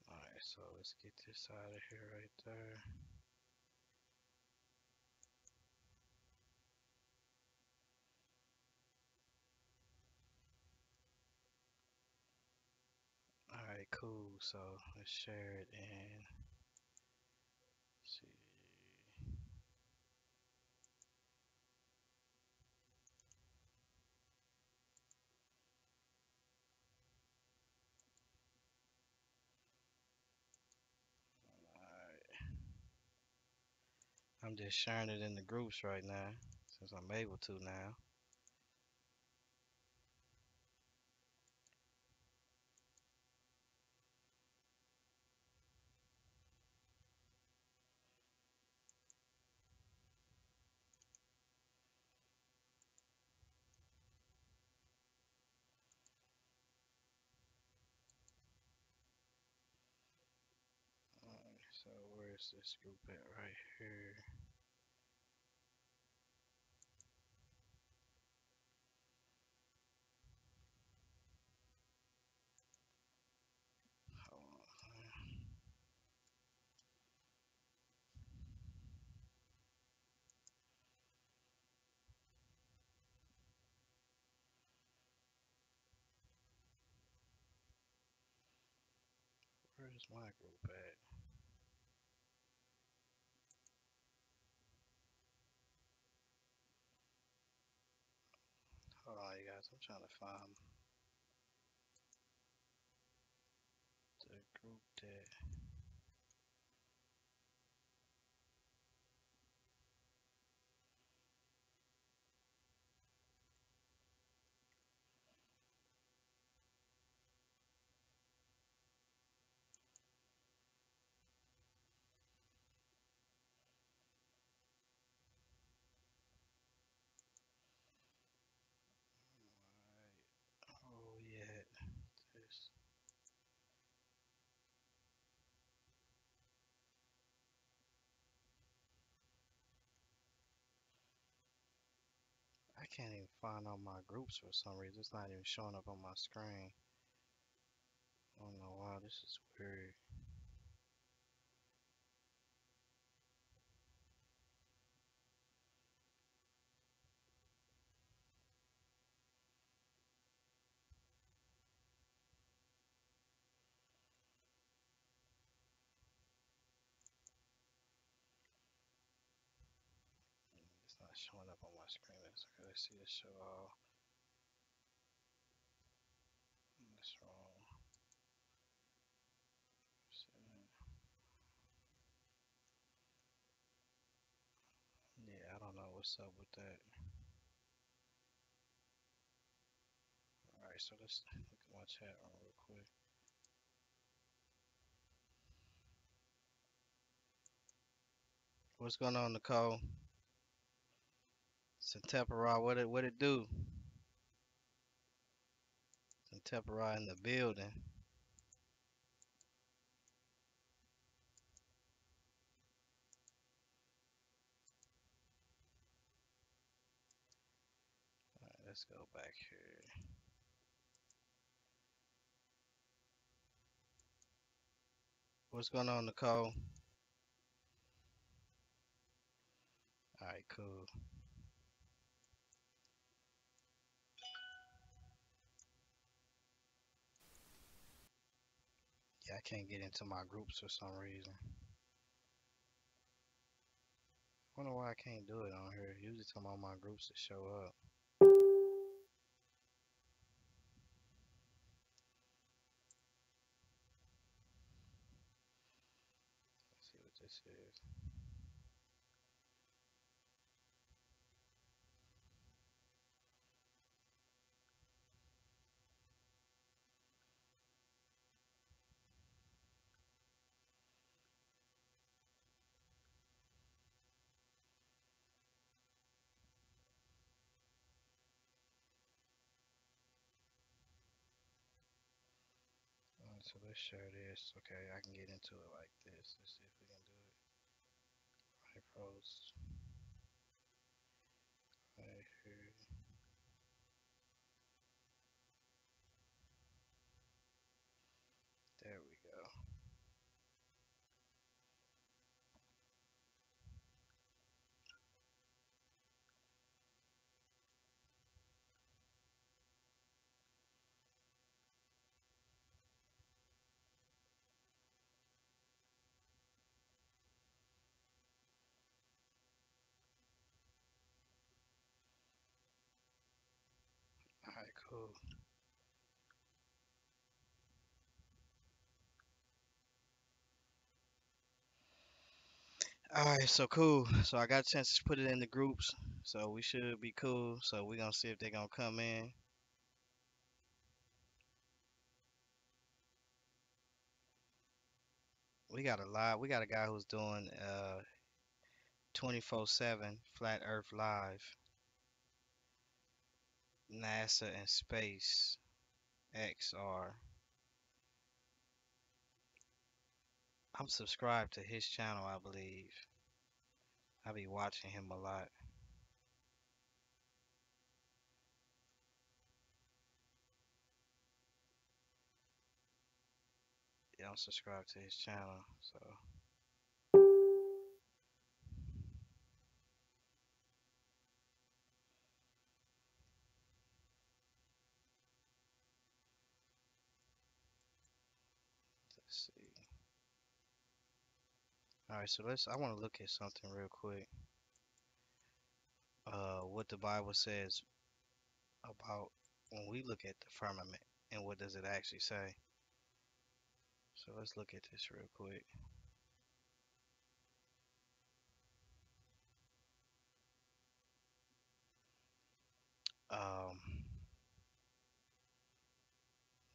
All right. So let's get this out of here right there. All right. Cool. So let's share it and see. All right. I'm just sharing it in the groups right now since I'm able to now. Alright, so where's this group at right here? Hold on. Where's my group at? Hold on, you guys. I'm trying to find the group that. Alright. Oh, yeah. This. I can't even find all my groups for some reason. It's not even showing up on my screen. I don't know why. This is weird. showing up on my screen. Okay, let's see this show all. That's wrong. Yeah, I don't know what's up with that. All right, so let's look at my chat room real quick. What's going on, Nicole? Tempera, what it do? Tempera in the building. All right, let's go back here. What's going on, Nicole? All right, cool. Yeah, I can't get into my groups for some reason. I wonder why I can't do it on here. Usually tell all my groups to show up. Let's see what this is. So let's share this. Okay, I can get into it like this. Let's see if we can do it. Right post. Right here. There we go. Alright, cool. Alright, so cool. So I got a chance to put it in the groups. So we should be cool. So we gonna see if they gonna come in. We got a guy who's doing 24/7 Flat Earth Live, NASA and Space XR. I'm subscribed to his channel, I believe. I be watching him a lot. Yeah, I'm subscribed to his channel. So let's see. All right, so I want to look at something real quick. What the Bible says about when we look at the firmament and what does it actually say. So let's look at this real quick. Um,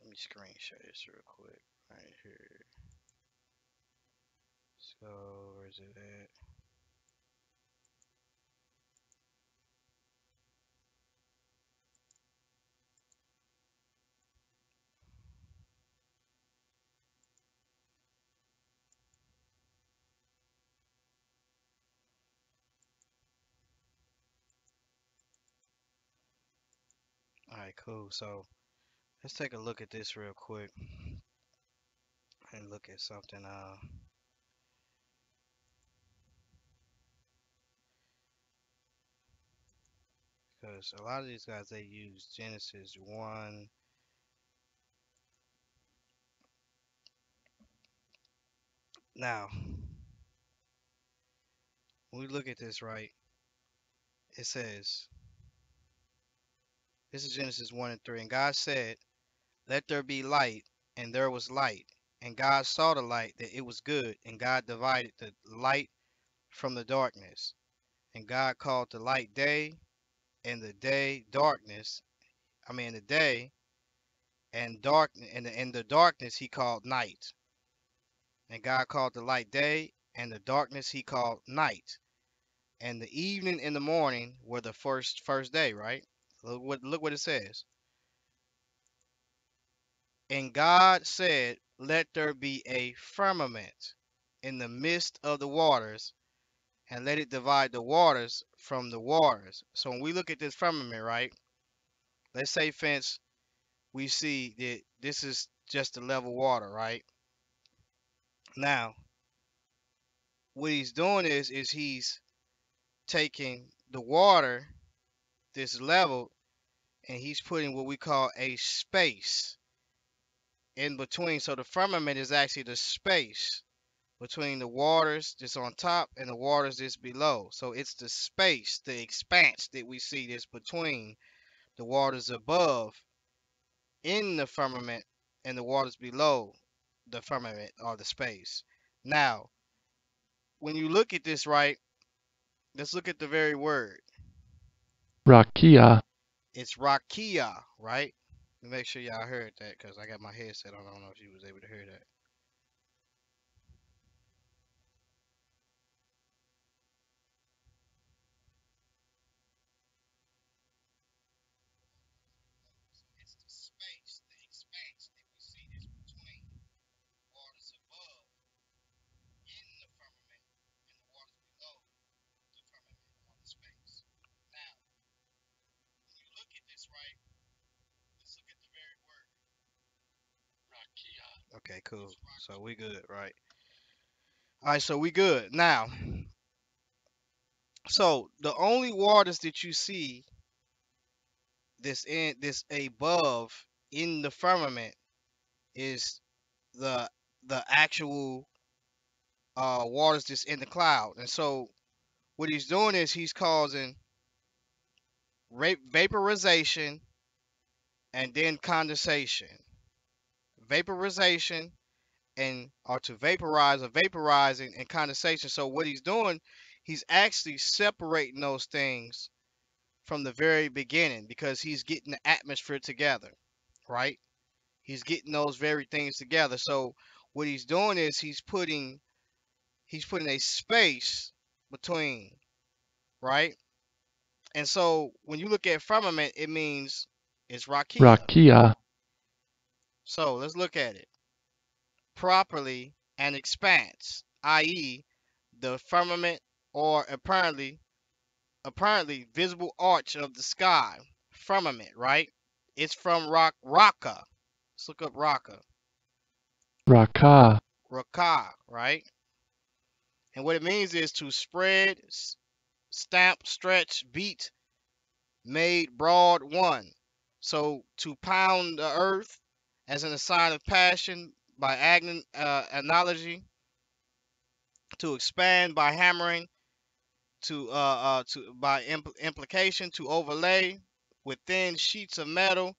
Let me screen share this real quick right here. So where's it at? All right, cool. So let's take a look at this real quick and look at something. Because a lot of these guys they use Genesis 1. Now, when we look at this right, It says, this is Genesis 1 and 3. And God said, let there be light, and there was light. And God saw the light that it was good, and God divided the light from the darkness. And God called the light day, and the day darkness. I mean the day and the darkness he called night. And God called the light day, and the darkness he called night. And the evening and the morning were the first day, right? Look what it says. And God said, let there be a firmament in the midst of the waters, and let it divide the waters from the waters. So when we look at this firmament, right? Let's say, fence, we see that this is just the level water, right? Now, what he's doing is he's taking the water, this level, and he's putting what we call a space in between. So the firmament is actually the space between the waters that's on top and the waters that's below. So it's the space, the expanse that we see that's between the waters above in the firmament and the waters below the firmament or the space. Now, when you look at this, right, let's look at the very word. Rakia, It's rakia, right? Make sure y'all heard that because I got my headset on. I don't know if you was able to hear that. It's the space, the expanse that we see that's between waters above in the firmament and the waters below the firmament or the space. Now, when you look at this, right, let's look at the very word. Okay, cool. So we good, right? All right, so we good. Now, so the only waters that you see this above in the firmament is the the actual waters that's in the cloud. And so what he's doing is he's causing vaporization and then condensation. Vaporization and or to vaporize or vaporizing and condensation. So what he's doing, he's actually separating those things from the very beginning because he's getting the atmosphere together, right? He's getting those very things together. So what he's doing is he's putting a space between, right? And so when you look at firmament, it means it's rakia. Rakia, So let's look at it. Properly an expanse, i.e., the firmament or apparently visible arch of the sky. Firmament, right? It's from raka. Let's look up raka. Raka, Raka, right? And what it means is to spread, stamp, stretch, beat, made broad one. So to pound the earth as in a sign of passion by analogy, to expand by hammering, to by implication, to overlay with thin sheets of metal,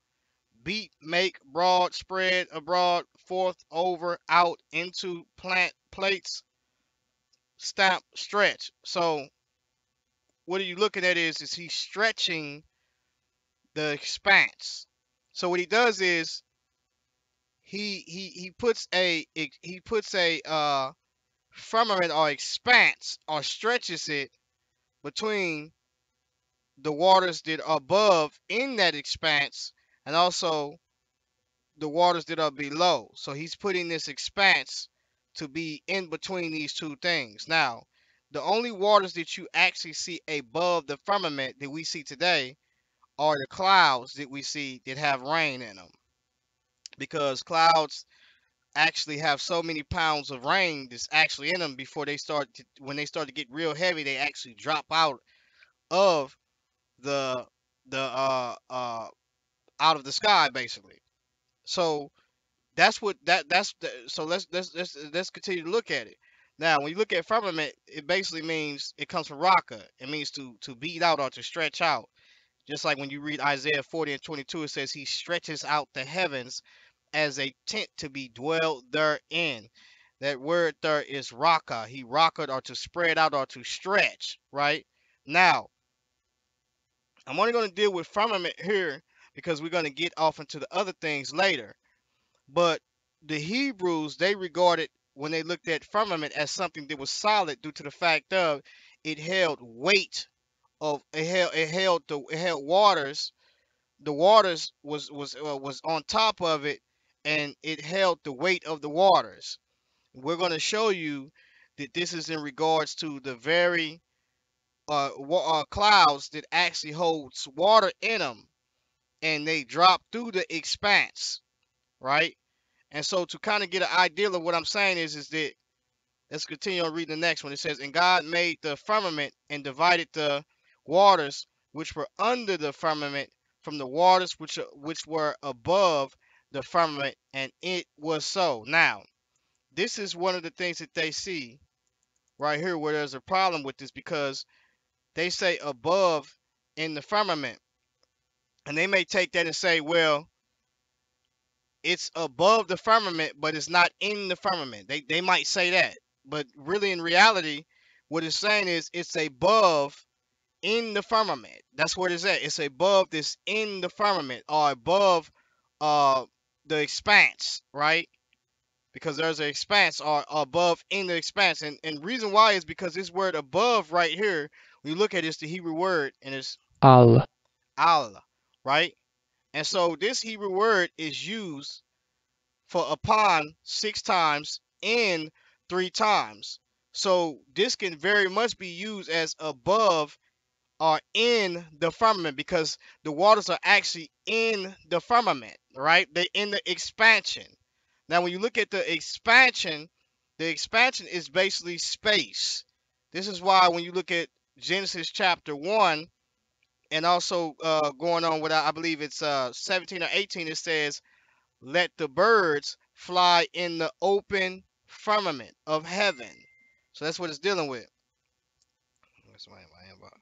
beat, make, broad, spread abroad, forth, over, out, into plant plates, stamp, stretch. So what are you looking at is he's stretching the expanse. So what he does is he puts a firmament or expanse or stretches it between the waters that are above in that expanse and also the waters that are below. So he's putting this expanse to be in between these two things. Now, the only waters that you actually see above the firmament that we see today are the clouds that we see that have rain in them. Because clouds actually have so many pounds of rain that's actually in them before when they start to get real heavy, they actually drop out of the the out of the sky basically. So that's what that's the, so let's continue to look at it. Now, when you look at firmament, it basically means it comes from raka. It means to beat out or to stretch out. Just like when you read Isaiah 40 and 22, it says he stretches out the heavens as a tent to be dwelled therein. That word there is raka. He rocked or to spread out or to stretch, right? Now, I'm only going to deal with firmament here because we're going to get off into the other things later. But the Hebrews, they regarded when they looked at firmament as something that was solid due to the fact of it held weight of it held waters. The waters was on top of it, and it held the weight of the waters. We're going to show you that this is in regards to the very clouds that actually holds water in them, and they drop through the expanse, right? And so to kind of get an idea of what I'm saying is that let's continue on reading the next one. It says, and God made the firmament and divided the waters which were under the firmament from the waters which were above the firmament, and it was so. Now, this is one of the things that they see right here where there's a problem with this because they say above in the firmament, and they may take that and say, well, it's above the firmament, but it's not in the firmament. They might say that, but really in reality, what it's saying is it's above in the firmament. That's what it's at. It's above this in the firmament or above uh the expanse, right? Because there's an expanse or above in the expanse, and reason why is because this word above right here, when you look at it, it's the Hebrew word and it's al, al, right? And so this Hebrew word is used for upon 6 times in 3 times. So this can very much be used as above or in the firmament because the waters are actually in the firmament, right? They're in the expansion. Now, when you look at the expansion is basically space. This is why when you look at Genesis chapter 1 and also going on with, I believe it's 17 or 18, it says, let the birds fly in the open firmament of heaven. So that's what it's dealing with. That's my inbox.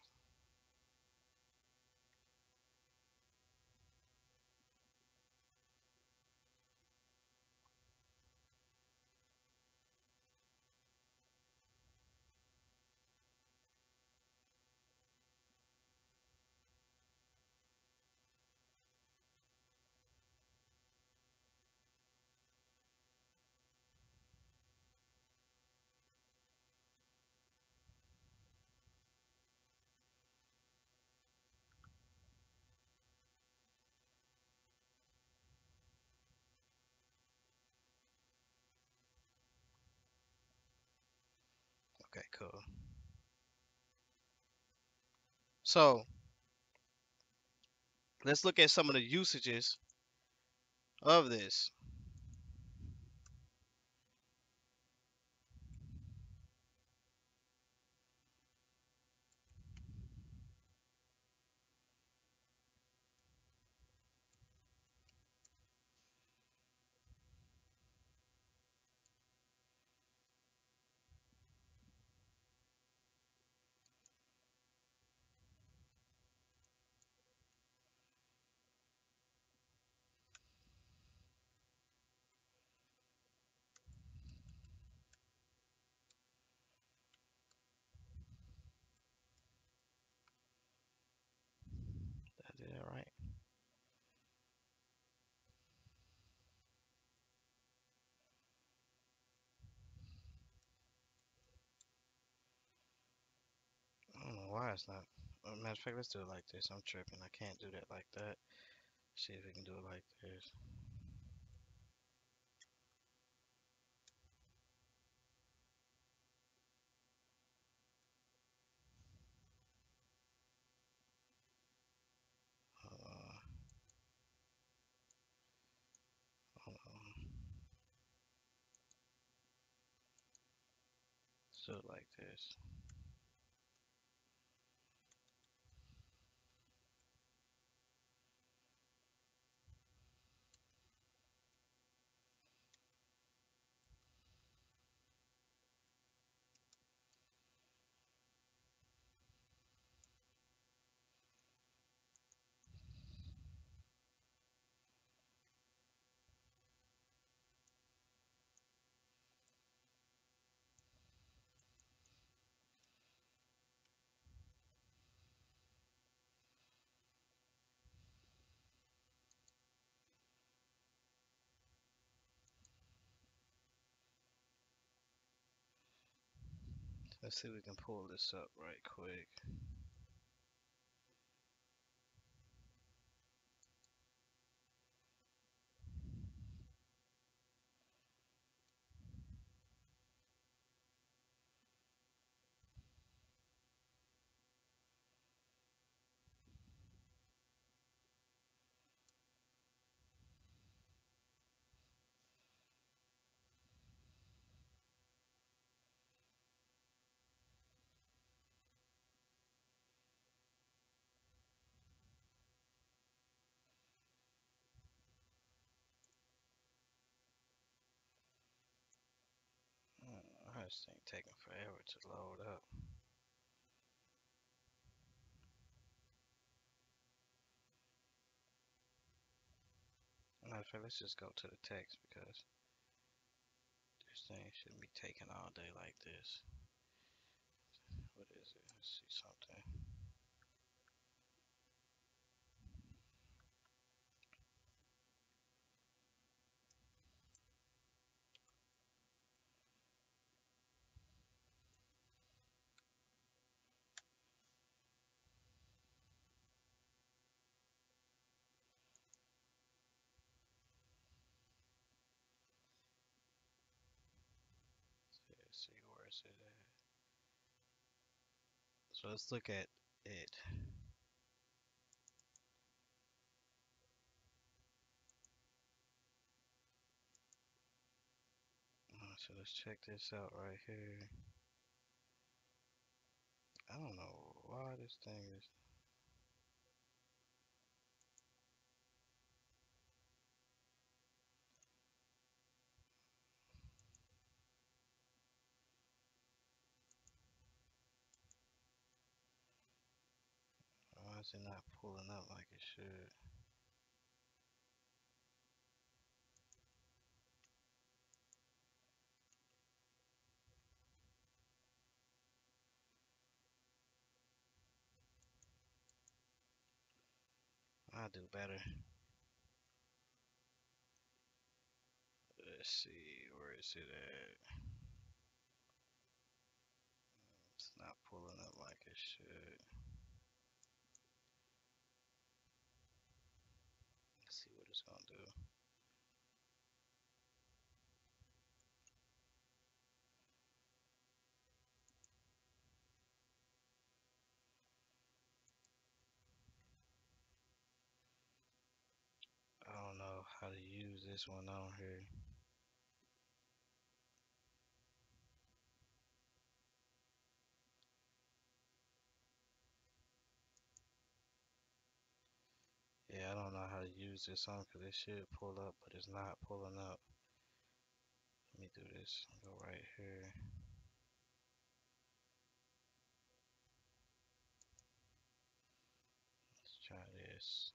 Okay, cool. So let's look at some of the usages of this. Did I do that right? I don't know why it's not. Matter of fact, let's do it like this. I'm tripping. I can't do that like that. See if we can do it like this. Uh, hold on. Let's do it like this. Let's see if we can pull this up right quick. This thing taking forever to load up. Matter of fact, let's just go to the text because this thing shouldn't be taking all day like this. What is it? Let's see something. Let's see where is it at. So let's look at it. So let's check this out right here. I don't know why this thing is. Why is it not pulling up like it should? I'll do better. Let's see, where is it at? It's not pulling up like it should. Let's see what it's gonna do. I don't know how to use this one on here. Yeah, I don't know how to use this on because it should pull up, but it's not pulling up. Let me do this. Go right here. Let's try this.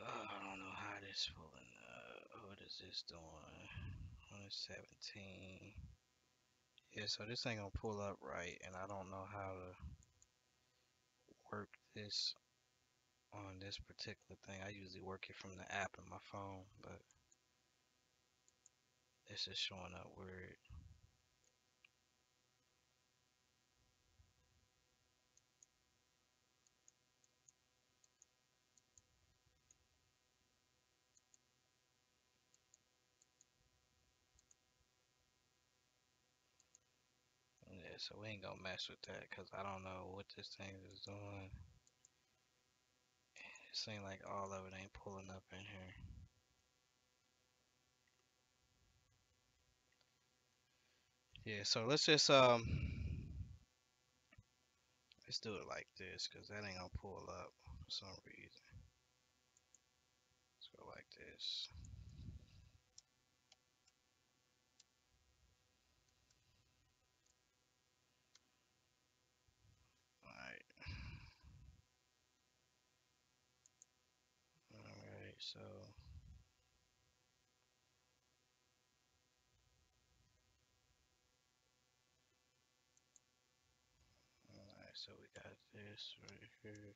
Oh, I don't know how this pulling up. What is this doing? 117. Yeah, so this ain't gonna pull up right, and I don't know how to work this on this particular thing. I usually work it from the app in my phone, but it's just showing up weird. Yeah, so we ain't gonna mess with that because I don't know what this thing is doing. It seems like all of it ain't pulling up in here. Yeah, so let's do it like this because that ain't gonna pull up for some reason. Let's go like this. Alright. Alright, so So we got this right here.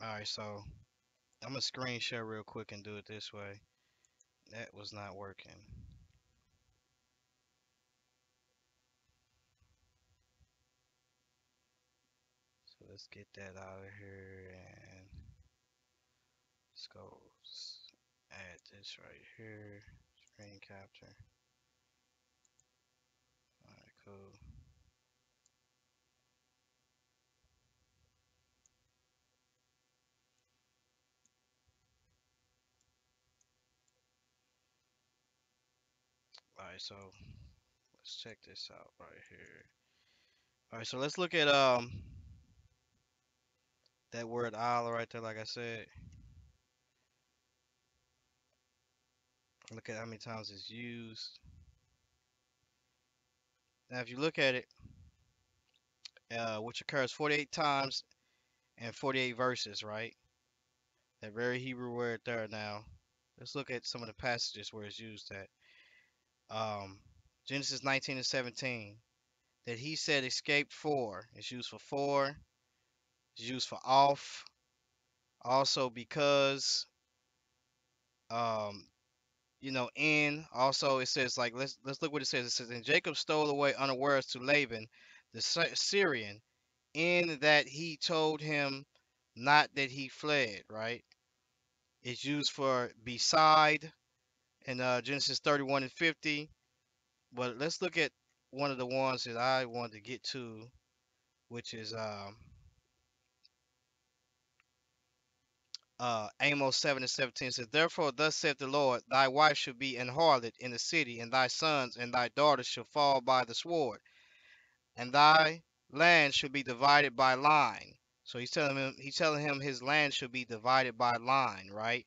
All right, so I'm gonna screen share real quick and do it this way. That was not working. So let's get that out of here and let's go add this right here. Screen capture. All right, cool. All right, so let's check this out right here. All right, so let's look at that word Allah right there. Like I said, look at how many times it's used. Now, if you look at it, which occurs 48 times and 48 verses, right? That very Hebrew word there. Now, let's look at some of the passages where it's used at. Genesis 19 and 17. That he said escaped for. It's used for for. It's used for off. Also because, um, in. Also, it says like let's look what it says. It says, and Jacob stole away unawares to Laban, the Syrian, in that he told him not that he fled. Right. It's used for beside in Genesis 31 and 50. But let's look at one of the ones that I wanted to get to, which is Amos 7 and 17 says, therefore, thus saith the Lord, thy wife shall be an harlot in the city, and thy sons and thy daughters shall fall by the sword, and thy land shall be divided by line. So he's telling him his land should be divided by line, right?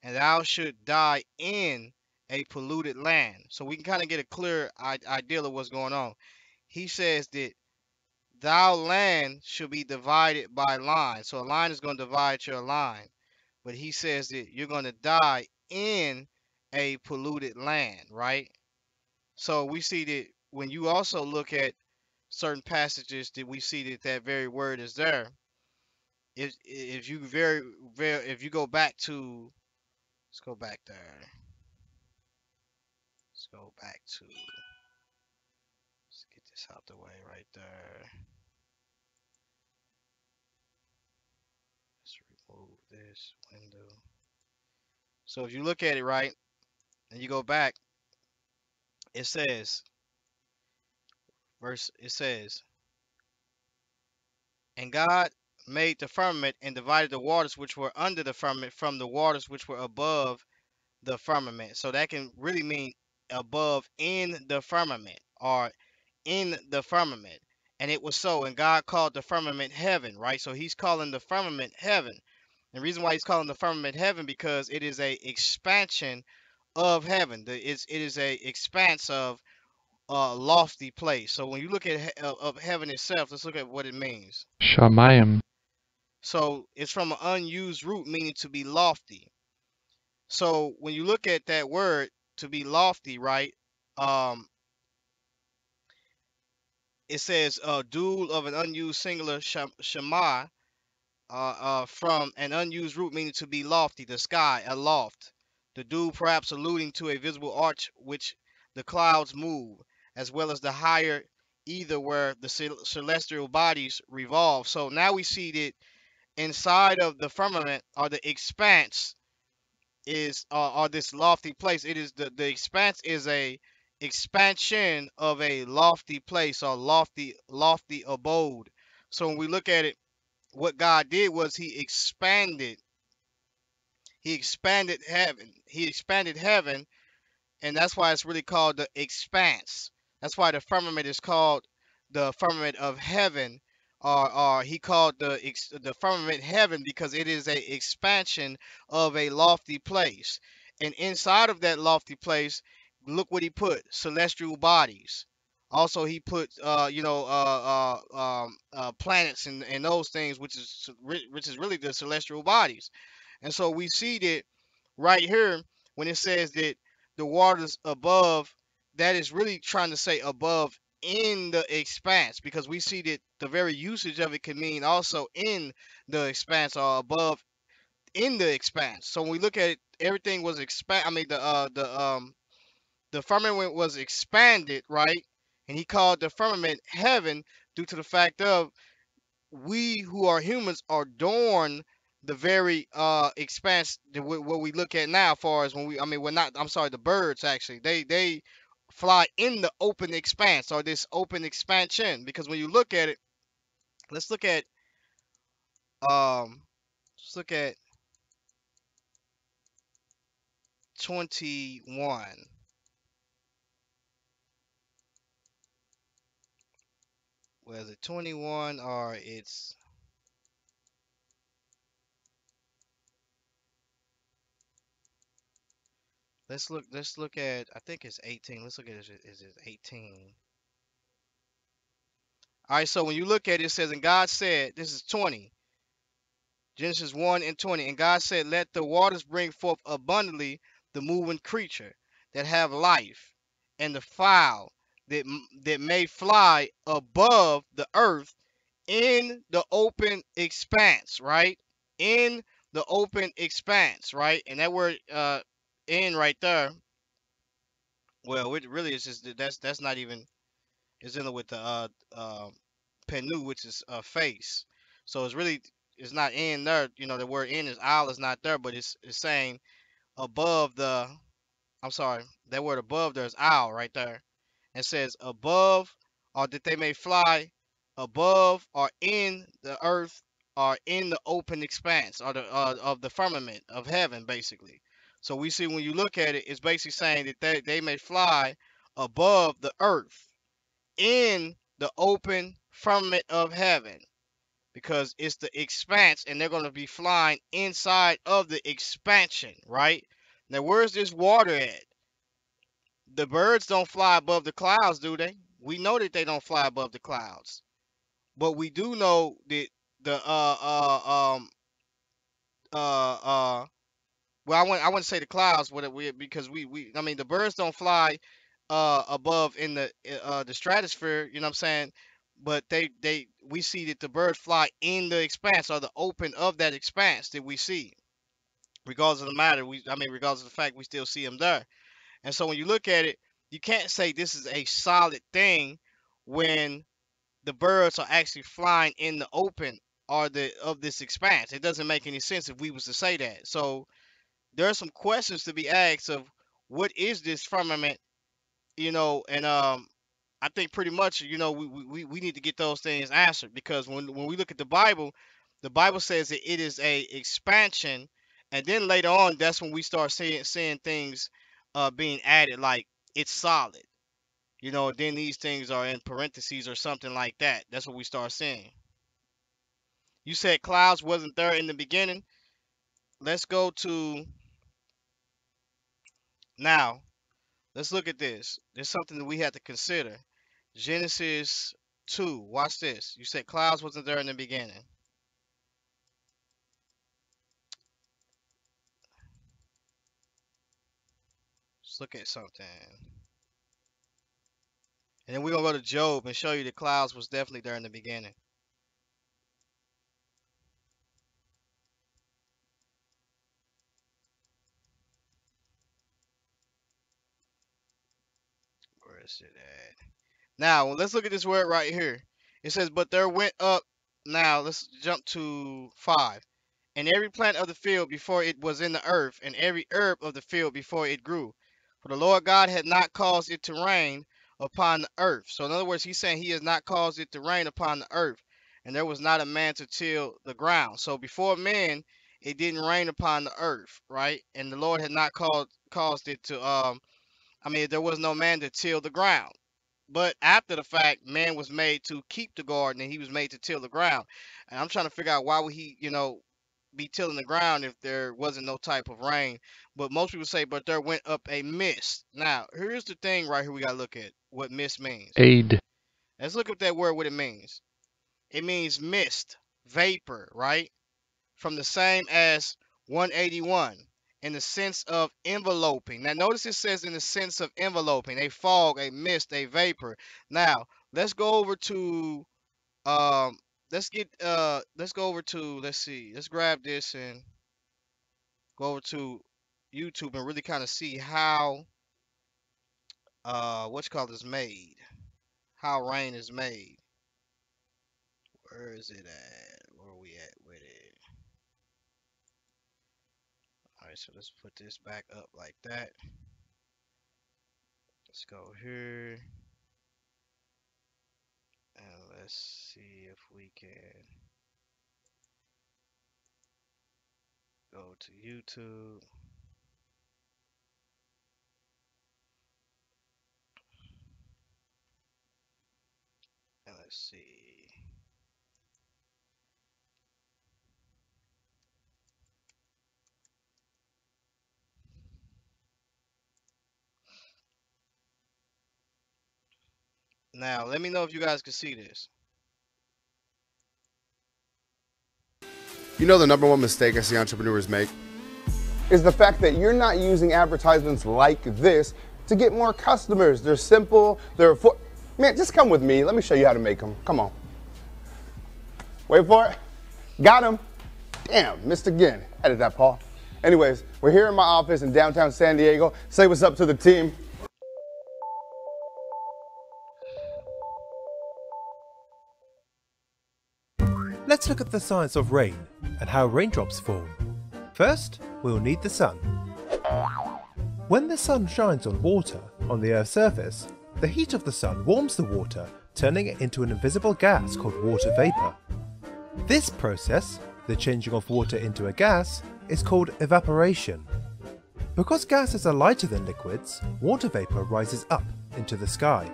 And thou should die in a polluted land. So we can kind of get a clear idea of what's going on. He says that thou land should be divided by line. So a line is going to divide your line. But he says that you're going to die in a polluted land, right? So we see that when you also look at certain passages that we see that that very word is there. If you very if you go back to let's go back there. Let's go back to let's get this out the way right there. Let's remove this window. So if you look at it right and you go back, it says it says, and God made the firmament and divided the waters which were under the firmament from the waters which were above the firmament. So that can really mean above in the firmament or in the firmament. And it was so, and God called the firmament heaven, right? So he's calling the firmament heaven. The reason why he's calling the firmament heaven because it is a expansion of heaven. It is a expanse of lofty place. So when you look at of heaven itself, let's look at what it means. Shamayim. So it's from an unused root meaning to be lofty. So when you look at that word to be lofty, right? Um, it says dual of an unused singular shema from an unused root meaning to be lofty, the sky, aloft. The dual perhaps alluding to a visible arch which the clouds move, as well as the higher either where the celestial bodies revolve. So now we see that inside of the firmament or the expanse is or this lofty place. It is the expanse is a expansion of a lofty place or lofty abode. So when we look at it, what God did was he expanded heaven. He expanded heaven, and that's why it's really called the expanse. That's why the firmament is called the firmament of heaven, or he called the firmament heaven because it is a expansion of a lofty place, and inside of that lofty place, look what he put: celestial bodies. Also, he put planets and those things, which is really the celestial bodies. And so we see that right here when it says that the waters above, that is really trying to say above in the expanse, because we see that the very usage of it can mean also in the expanse or above in the expanse. So when we look at it, everything was expand. I mean the firmament was expanded, right? And he called the firmament heaven due to the fact of we who are humans adorn the very expanse that what we look at now, as far as when we, I mean, we're not. I'm sorry, the birds actually they fly in the open expanse or this open expansion, because when you look at it, let's look at um let's look at 21. Where is it? 21 or it's let's look at, I think it's 18. Let's look at is it 18? All right, so when you look at it, it says, and God said, this is 20, Genesis 1 and 20, and God said, let the waters bring forth abundantly the moving creature that have life, and the fowl that may fly above the earth in the open expanse, right? In the open expanse, right? And that word in right there, well, it really is just that's not even, it's dealing with the penu, which is face. So it's really, it's not in there. You know, the word in is al is not there, but it's saying above the. I'm sorry, that word above there is al right there. It says above, or that they may fly above or in the earth or in the open expanse or the of the firmament of heaven, basically. So we see when you look at it, it's basically saying that they may fly above the earth in the open firmament of heaven, because it's the expanse and they're going to be flying inside of the expansion, right? Now, where's this water at? The birds don't fly above the clouds, do they? We know that they don't fly above the clouds, but we do know that the uh uh well, I wouldn't say the clouds, what it we because we I mean the birds don't fly above in the stratosphere, you know what I'm saying? But they we see that the birds fly in the expanse or the open of that expanse that we see. Regardless of the matter, regardless of the fact, we still see them there. And so when you look at it, you can't say this is a solid thing when the birds are actually flying in the open or the of this expanse. It doesn't make any sense if we was to say that. So there are some questions to be asked of what is this firmament, and I think pretty much, we need to get those things answered, because when we look at the Bible says that it is a expansion, and then later on, that's when we start seeing things being added, like it's solid, then these things are in parentheses or something like that. That's what we start seeing. You said clouds wasn't there in the beginning. Let's go to now. Let's look at this. There's something that we have to consider. Genesis 2. Watch this. You said clouds wasn't there in the beginning. Let's look at something. And then we're going to go to Job and show you the clouds was definitely there in the beginning. Where is it at? Now, let's look at this word right here. It says, but there went up. Now, let's jump to 5. And every plant of the field before it was in the earth, and every herb of the field before it grew. For the Lord God had not caused it to rain upon the earth. So, in other words, he's saying he has not caused it to rain upon the earth, and there was not a man to till the ground. So, before man, it didn't rain upon the earth, right? And the Lord had not caused it to. There was no man to till the ground. But after the fact, man was made to keep the garden, and he was made to till the ground. And I'm trying to figure out why would he, be tilling the ground if there wasn't no type of rain. But most people say, but there went up a mist. Now, here's the thing right here we gotta look at what mist means. aid, Let's look at that word, what it means. It means mist, vapor, right? From the same as 181 in the sense of enveloping. Now, notice it says in the sense of enveloping, a fog, a mist, a vapor. Now, let's go over to let's go over to let's see. Let's grab this and go over to YouTube and really kind of see how what's called is made. How rain is made. Where is it at? Where are we at with it? Alright, so let's put this back up like that. Let's go here and let's see if we can go to YouTube and let's see. Now, let me know if you guys can see this. You know the number one mistake I see entrepreneurs make is the fact that you're not using advertisements like this to get more customers. They're simple, man, just come with me. Let me show you how to make them. Come on. Wait for it. Got him. Damn, missed again. Edit that, Paul. Anyways, we're here in my office in downtown San Diego. Say what's up to the team. Let's look at the science of rain and how raindrops form. First, we'll need the sun. When the sun shines on water on the Earth's surface, the heat of the sun warms the water, turning it into an invisible gas called water vapor. This process, the changing of water into a gas, is called evaporation. Because gases are lighter than liquids, water vapor rises up into the sky.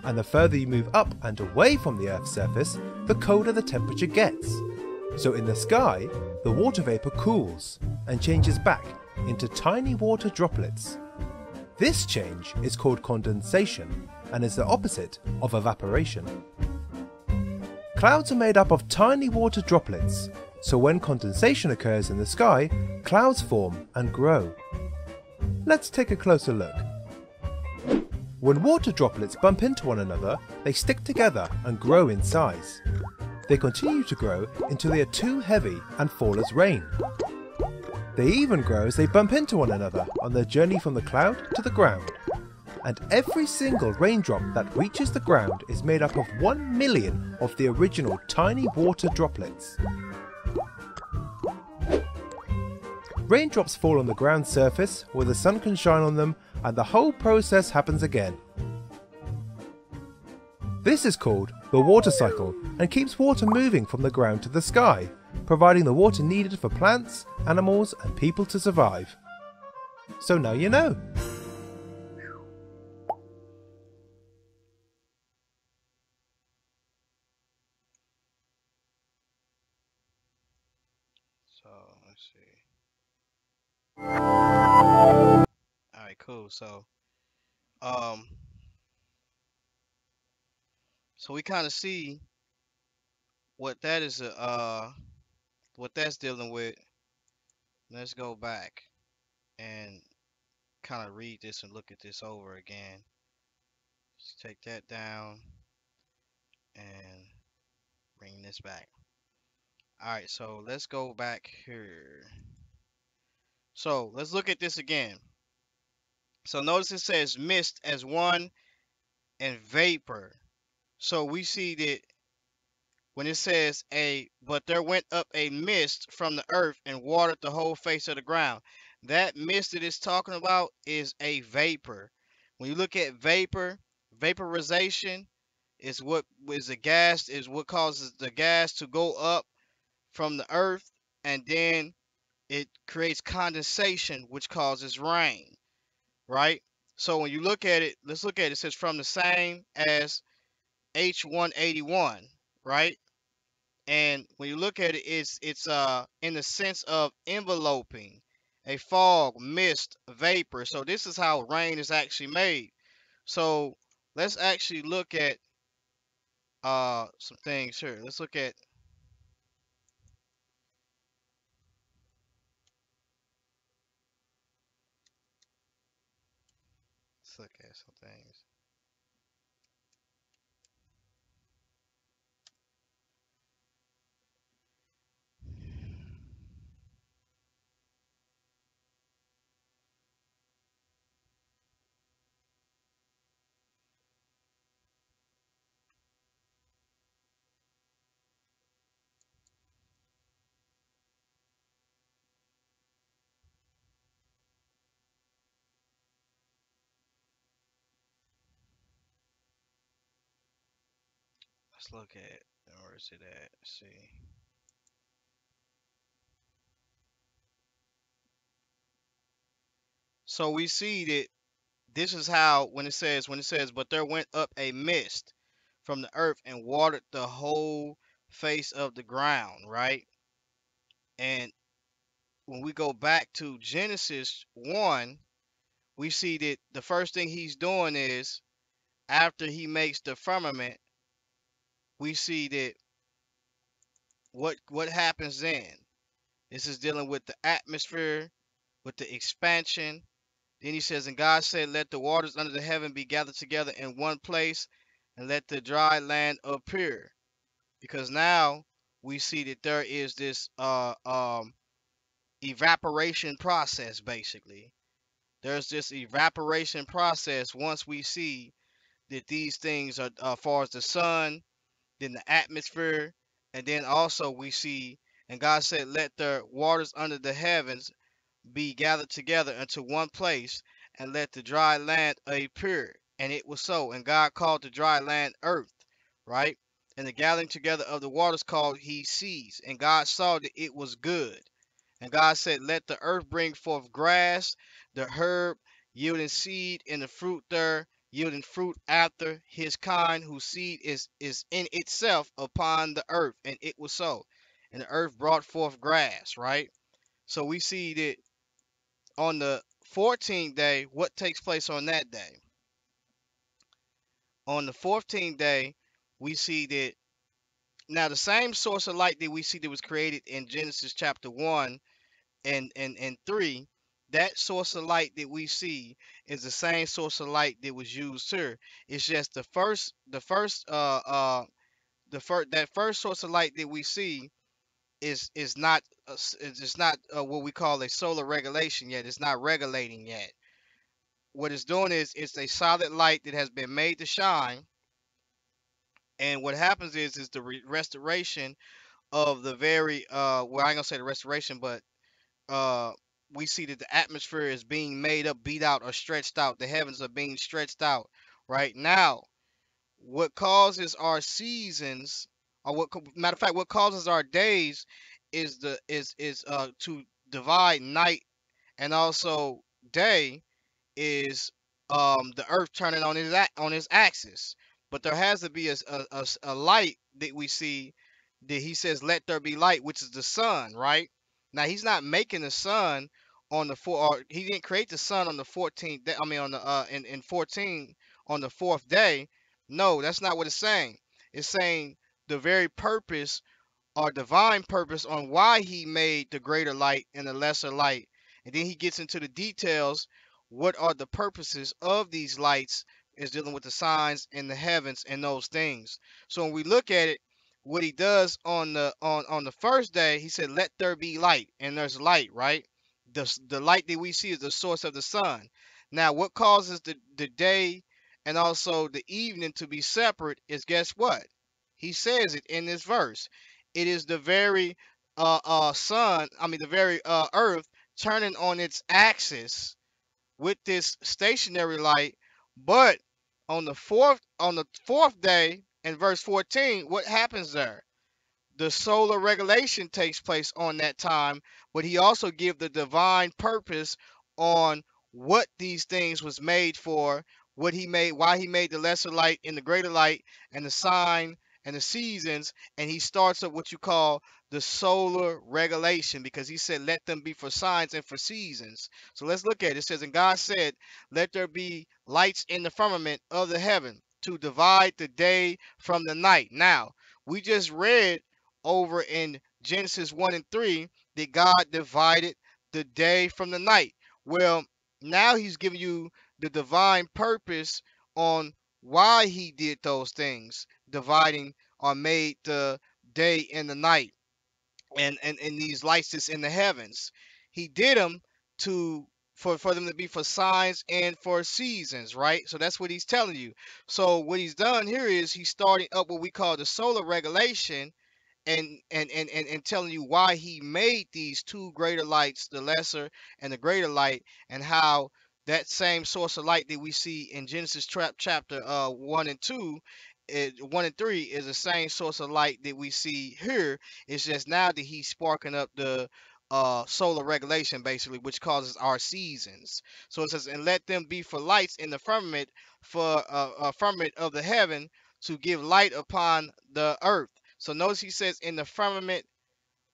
And the further you move up and away from the Earth's surface, the colder the temperature gets. So in the sky, the water vapor cools and changes back into tiny water droplets. This change is called condensation and is the opposite of evaporation. Clouds are made up of tiny water droplets, so when condensation occurs in the sky, clouds form and grow. Let's take a closer look. When water droplets bump into one another, they stick together and grow in size. They continue to grow until they are too heavy and fall as rain. They even grow as they bump into one another on their journey from the cloud to the ground. And every single raindrop that reaches the ground is made up of 1 million of the original tiny water droplets. Raindrops fall on the ground's surface where the sun can shine on them, and the whole process happens again. This is called the water cycle and keeps water moving from the ground to the sky, providing the water needed for plants, animals and people to survive. So now you know. So let's see. All right, cool. Um, so we kind of see what that is. What that's dealing with. Let's go back and kind of read this and look at this over again. Let's take that down and bring this back. All right, so let's go back here. So let's look at this again. So notice it says mist as one and vapor. So we see that when it says but there went up a mist from the earth and watered the whole face of the ground. That mist that it's talking about is a vapor. When you look at vapor, vaporization is what is a gas, is what causes the gas to go up from the earth, and then it creates condensation, which causes rain, right? So when you look at it, let's look at it. It says from the same as H181, right? And when you look at it, it's in the sense of enveloping, a fog, mist, vapor. So this is how rain is actually made. So let's actually look at some things here. Let's look at some things. Let's look at where is it at? Let's see. So we see that this is how when it says but there went up a mist from the earth and watered the whole face of the ground, right? And when we go back to Genesis 1, we see that the first thing he's doing is after he makes the firmament, we see that what happens then. This is dealing with the atmosphere, with the expansion. Then he says, and God said, let the waters under the heaven be gathered together in one place, and let the dry land appear. Because now we see that there is this evaporation process, basically. There's this evaporation process once we see that these things are, as far as the sun, then the atmosphere, and then also we see, and God said, let the waters under the heavens be gathered together into one place, and let the dry land appear. And it was so. And God called the dry land earth, right? And the gathering together of the waters called he seas. And God saw that it was good. And God said, let the earth bring forth grass, the herb yielding seed, and the fruit there yielding fruit after his kind, whose seed is in itself upon the earth. And it was so. And the earth brought forth grass, right? So we see that on the 14th day, what takes place on that day? On the 14th day, we see that now the same source of light that we see that was created in Genesis chapter 1 and 3, that source of light that we see is the same source of light that was used here. It's just that first source of light that we see is not it's not what we call a solar regulation yet. It's not regulating yet. What it's doing is it's a solid light that has been made to shine, and what happens is the restoration of the very well, I ain't gonna say the restoration, but uh we see that the atmosphere is being made up, beat out, or stretched out. The heavens are being stretched out right now. What causes our seasons, or matter of fact, what causes our days is the is to divide night and also day, is the Earth turning on his axis. But there has to be a light that we see that he says, "Let there be light," which is the sun, right? Now he's not making the sun on the four. Or he didn't create the sun on the 14th day. I mean, on the in 14 on the fourth day. No, that's not what it's saying. It's saying the very purpose or divine purpose on why he made the greater light and the lesser light. And then he gets into the details. What are the purposes of these lights is dealing with the signs in the heavens and those things. So when we look at it, what he does on the first day, he said, let there be light. And there's light, right? The light that we see is the source of the sun. Now, what causes the day and also the evening to be separate is, guess what? He says it in this verse. It is the very sun, I mean the very earth turning on its axis with this stationary light. But on the fourth day in verse 14, what happens there? The solar regulation takes place on that time, but he also give the divine purpose on what these things was made for, what he made, why he made the lesser light and the greater light, and the sign and the seasons, and he starts up what you call the solar regulation because he said, let them be for signs and for seasons. So let's look at it. It says, and God said, let there be lights in the firmament of the heaven to divide the day from the night. Now, we just read over in Genesis 1 and 3 that God divided the day from the night. Well, now he's giving you the divine purpose on why he did those things, dividing or made the day and the night and these lights that's in the heavens. He did them to for them to be for signs and for seasons, right? So that's what he's telling you. So what he's done here is he's starting up what we call the solar regulation, and telling you why he made these two greater lights, the lesser and the greater light, and how that same source of light that we see in Genesis chapter 1 and 2, 1 and 3 is the same source of light that we see here. It's just now that he's sparking up the solar regulation, basically, which causes our seasons. So it says, and let them be for lights in the firmament, for firmament of the heaven, to give light upon the earth. So notice he says in the firmament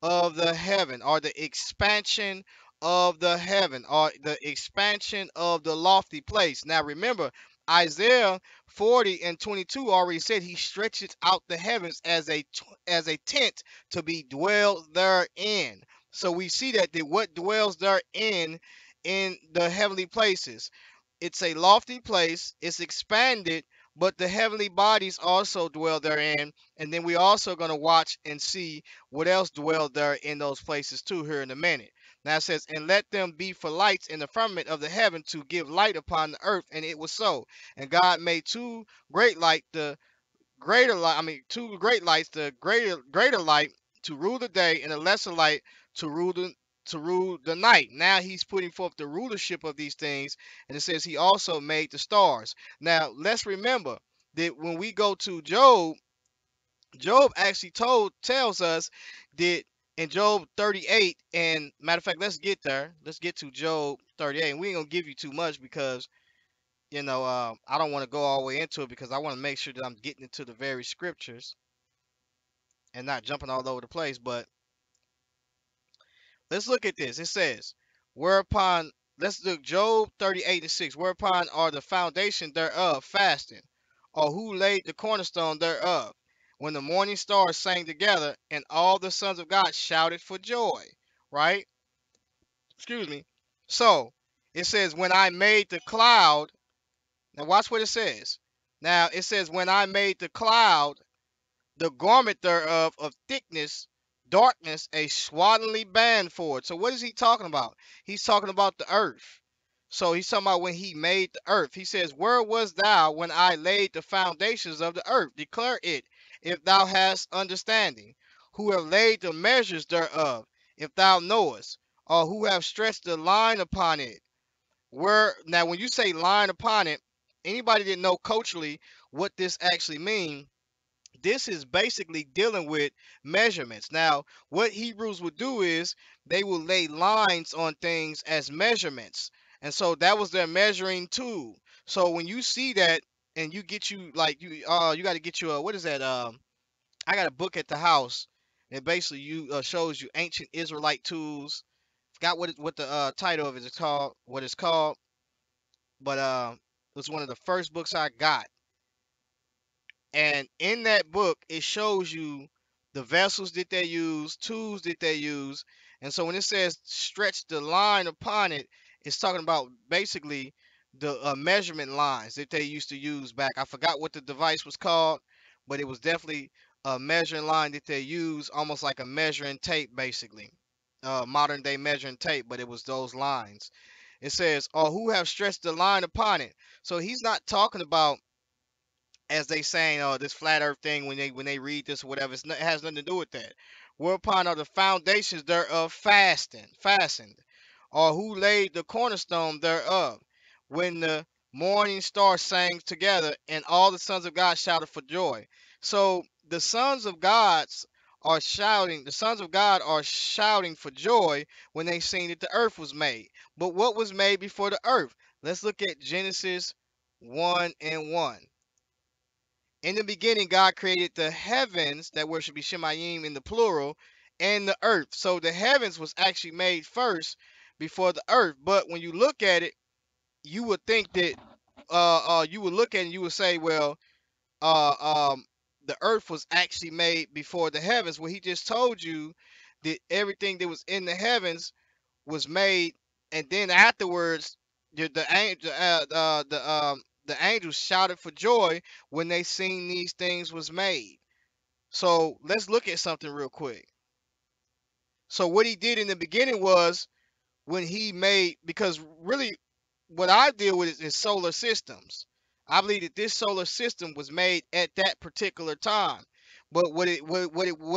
of the heaven, or the expansion of the heaven, or the expansion of the lofty place. Now remember, Isaiah 40 and 22 already said he stretches out the heavens as a tent to be dwelled therein. So we see that what dwells therein in the heavenly places. It's a lofty place, it's expanded, but the heavenly bodies also dwell therein. And then we also going to watch and see what else dwelled there in those places too here in a minute. Now it says, and let them be for lights in the firmament of the heaven to give light upon the earth. And it was so. And God made two great light, the greater light, I mean, two great lights, the greater light to rule the day, and the lesser light to rule the night. Now he's putting forth the rulership of these things, and it says he also made the stars. Now let's remember that when we go to Job, Job actually tells us that in Job 38, and matter of fact, let's get there. Let's get to Job 38, and we ain't gonna give you too much because I don't want to go all the way into it because I want to make sure that I'm getting into the very scriptures and not jumping all over the place. But let's look at this. It says, whereupon, let's look Job 38 and 6. Whereupon are the foundation thereof fasting, or who laid the cornerstone thereof? When the morning stars sang together, and all the sons of God shouted for joy. Right? Excuse me. So it says, when I made the cloud. Now watch what it says. Now it says, when I made the cloud the garment thereof of thickness, darkness, a swaddlingly band for it. So what is he talking about? He's talking about the earth. So he's talking about when he made the earth. He says, where was thou when I laid the foundations of the earth? Declare it, if thou hast understanding. Who have laid the measures thereof, if thou knowest, or who have stretched the line upon it. Where now, when you say line upon it, anybody that know culturally what this actually means, this is basically dealing with measurements. Now, what Hebrews would do is they will lay lines on things as measurements. And so that was their measuring tool. So when you see that and you get you like you got to get you a what is that I got a book at the house. It basically you shows you ancient Israelite tools. Forgot what the title of it is called, what it's called, but it was one of the first books I got. And in that book, it shows you the vessels that they use, tools that they use. And so when it says stretch the line upon it, it's talking about basically the measurement lines that they used to use back. I forgot what the device was called, but it was definitely a measuring line that they use, almost like a measuring tape, basically. Modern day measuring tape, but it was those lines. It says, or who have stretched the line upon it. So he's not talking about, as they saying, this flat earth thing, when they read this or whatever, it has nothing to do with that. Whereupon are the foundations thereof fastened, or who laid the cornerstone thereof? When the morning stars sang together, and all the sons of God shouted for joy. So the sons of God's are shouting, the sons of God are shouting for joy when they seen that the earth was made. But what was made before the earth? Let's look at Genesis 1 and 1. In the beginning, God created the heavens that were should be Shemayim in the plural, and the earth. So the heavens was actually made first before the earth. But when you look at it, you would think that you would look at it and you would say, well, the earth was actually made before the heavens. Well, he just told you that everything that was in the heavens was made, and then afterwards, the angel, the angels shouted for joy when they seen these things was made. So let's look at something real quick. So what he did in the beginning was when he made, because really what I deal with is solar systems. I believe that this solar system was made at that particular time. But what it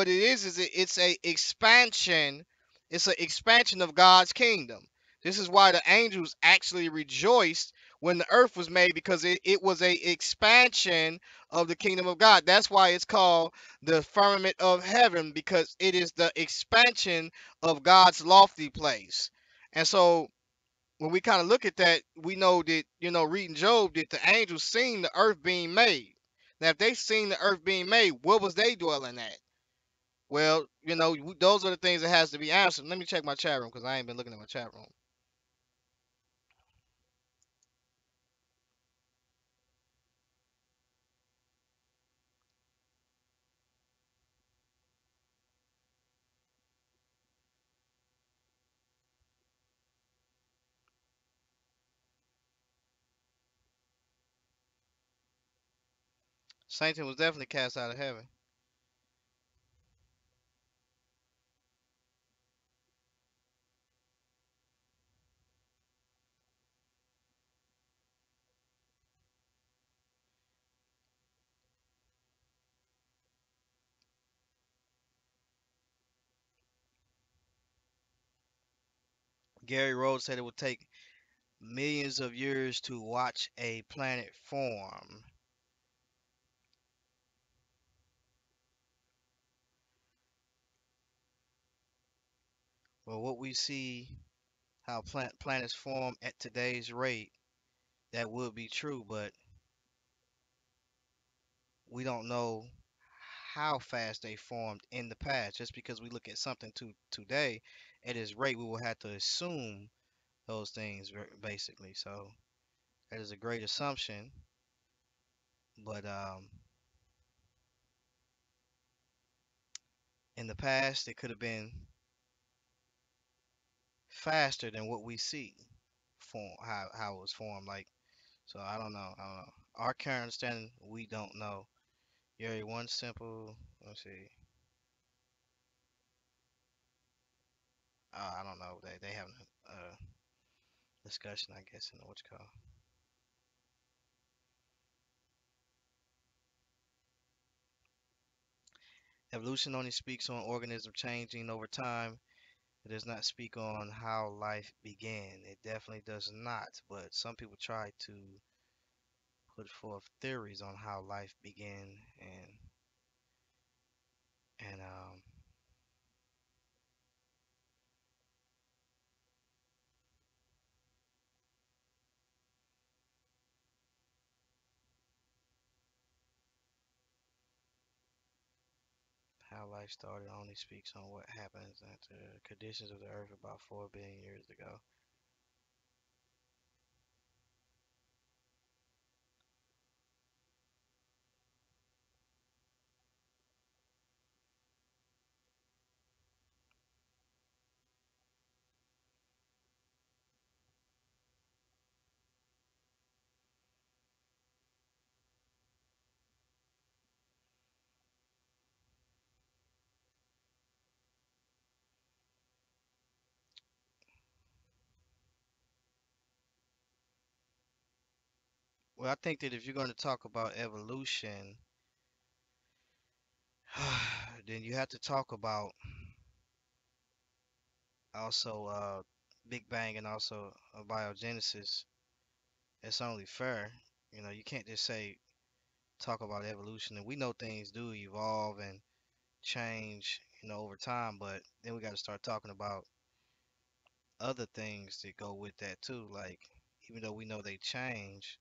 is it's a expansion. It's an expansion of God's kingdom. This is why the angels actually rejoiced when the earth was made, because it was a expansion of the kingdom of God. That's why it's called the firmament of heaven, because it is the expansion of God's lofty place. And so when we kind of look at that, we know that, reading Job, that the angels seen the earth being made. Now, if they seen the earth being made, what was they dwelling at? Well, those are the things that has to be answered. Let me check my chat room because I ain't been looking at my chat room. Satan was definitely cast out of heaven. Gary Rhodes said it would take millions of years to watch a planet form. Well, what we see, how planets form at today's rate, that would be true, but we don't know how fast they formed in the past. Just because we look at something today at its rate, we will have to assume those things basically. So that is a great assumption, but in the past it could have been faster than what we see form, how it was formed. Like, so I don't know. I don't know. Our current understanding, we don't know. Yuri, one simple. Let's see. I don't know. They having a discussion, I guess, in what you call. Evolution only speaks on organism changing over time. It does not speak on how life began. It definitely does not. But some people try to put forth theories on how life began, and how life started only speaks on what happens after the conditions of the earth about 4 billion years ago. Well, I think that if you're going to talk about evolution, then you have to talk about also Big Bang and also biogenesis. It's only fair. You can't just say talk about evolution, and we know things do evolve and change, over time, but then we got to start talking about other things that go with that too. Like, even though we know they change,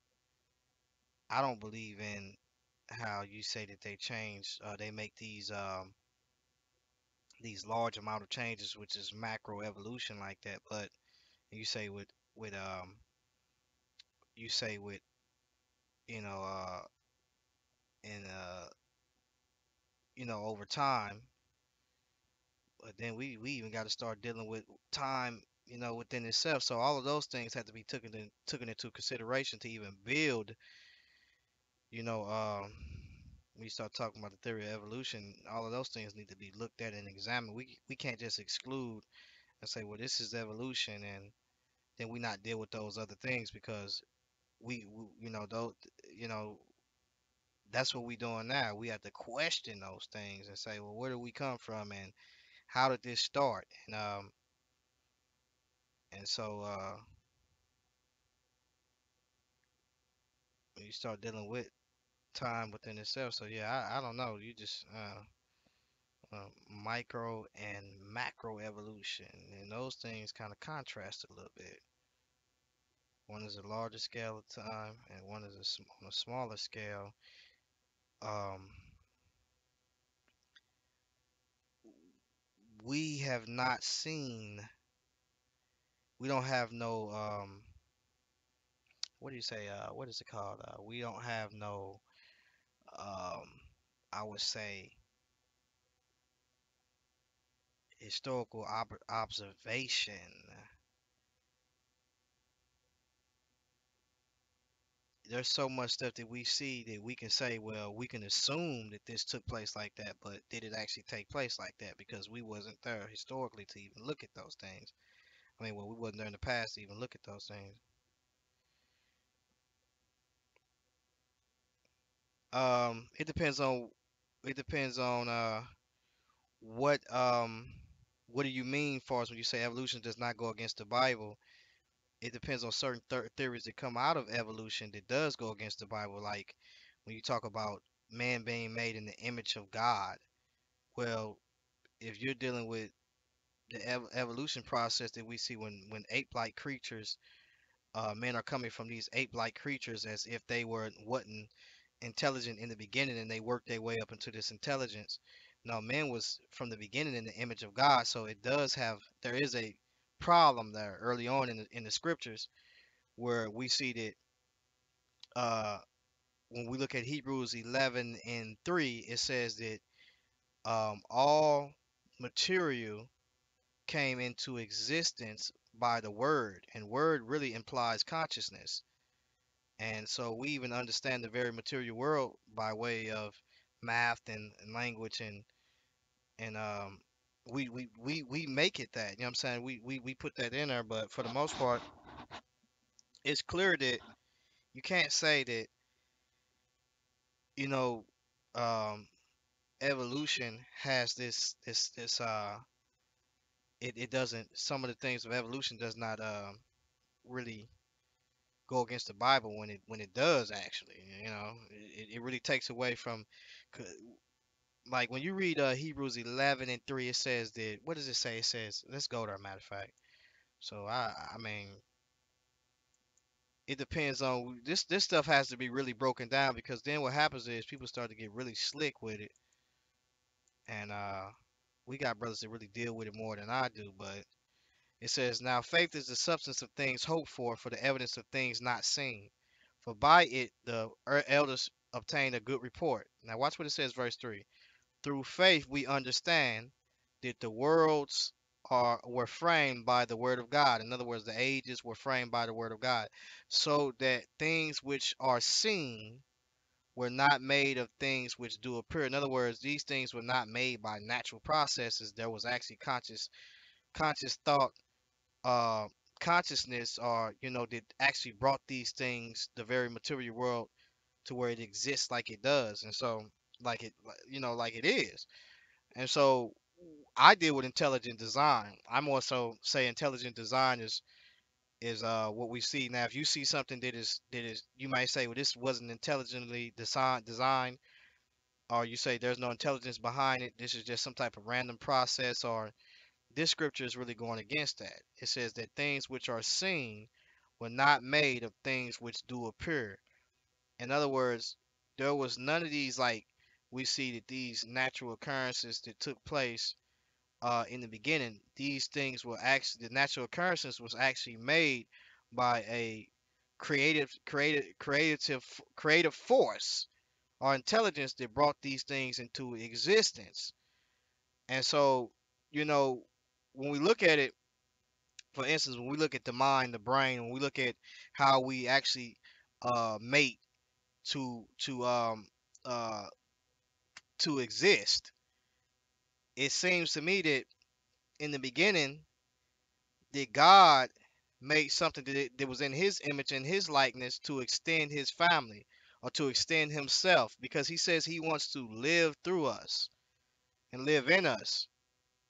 I don't believe in how you say that they change, they make these large amount of changes, which is macro evolution like that. But you say with you say with you know and over time. But then we even got to start dealing with time, within itself. So all of those things have to be taken into consideration to even build, you know, when you start talking about the theory of evolution, all of those things need to be looked at and examined. We can't just exclude and say, well, this is evolution, and then we not deal with those other things because we those, you know, that's what we doing now. We have to question those things and say, well, where do we come from, and how did this start? And so when you start dealing with time within itself, so yeah, I don't know. You just micro and macro evolution, and those things kind of contrast a little bit. One is a larger scale of time, and one is on a smaller scale. Um, we have not seen. We don't have no. What do you say? What is it called? We don't have no. Um, I would say historical observation. There's so much stuff that we see that we can say, well, we can assume that this took place like that, but did it actually take place like that? Because we wasn't there historically to even look at those things. I mean, well, we wasn't there in the past to even look at those things. It depends on what what do you mean for us when you say evolution does not go against the Bible? It depends on certain theories that come out of evolution that does go against the Bible, like when you talk about man being made in the image of God. Well, if you're dealing with the evolution process that we see when ape-like creatures, men are coming from these ape-like creatures as if they wasn't intelligent in the beginning and they worked their way up into this intelligence. No, man was from the beginning in the image of God, so there is a problem there early on in the scriptures where we see that uh, when we look at Hebrews 11 and 3, it says that all material came into existence by the word, and word really implies consciousness. And so we even understand the very material world by way of math and language and we make it that, you know what I'm saying? We put that in there, but for the most part, it's clear that you can't say that, you know, um, evolution has this it doesn't, some of the things of evolution does not really go against the Bible when it does actually. It really takes away from, like when you read Hebrews 11 and 3, it says that, what does it say? It says, let's go there, matter of fact. So I mean, it depends on this stuff has to be really broken down, because then what happens is people start to get really slick with it, and we got brothers that really deal with it more than I do. But it says, now faith is the substance of things hoped for the evidence of things not seen. For by it the elders obtained a good report. Now watch what it says, verse 3. Through faith we understand that the worlds were framed by the word of God. In other words, the ages were framed by the word of God, so that things which are seen were not made of things which do appear. In other words, these things were not made by natural processes. There was actually conscious thought, uh, consciousness, or that actually brought these things, the very material world, to where it exists like it does, and so like it is. And so I deal with intelligent design. I more so say intelligent design is what we see now. If you see something that is, you might say, well, this wasn't intelligently designed, or you say there's no intelligence behind it. This is just some type of random process, or this scripture is really going against that. It says that things which are seen were not made of things which do appear. In other words, there was none of these like we see that these natural occurrences that took place in the beginning. These things were actually the natural occurrences was actually made by a creative force or intelligence that brought these things into existence. And so, you know, when we look at it, for instance, when we look at the mind, the brain, when we look at how we actually mate to uh to exist, it seems to me that in the beginning that God made something that was in his image and his likeness to extend his family or to extend himself because he says he wants to live through us and live in us.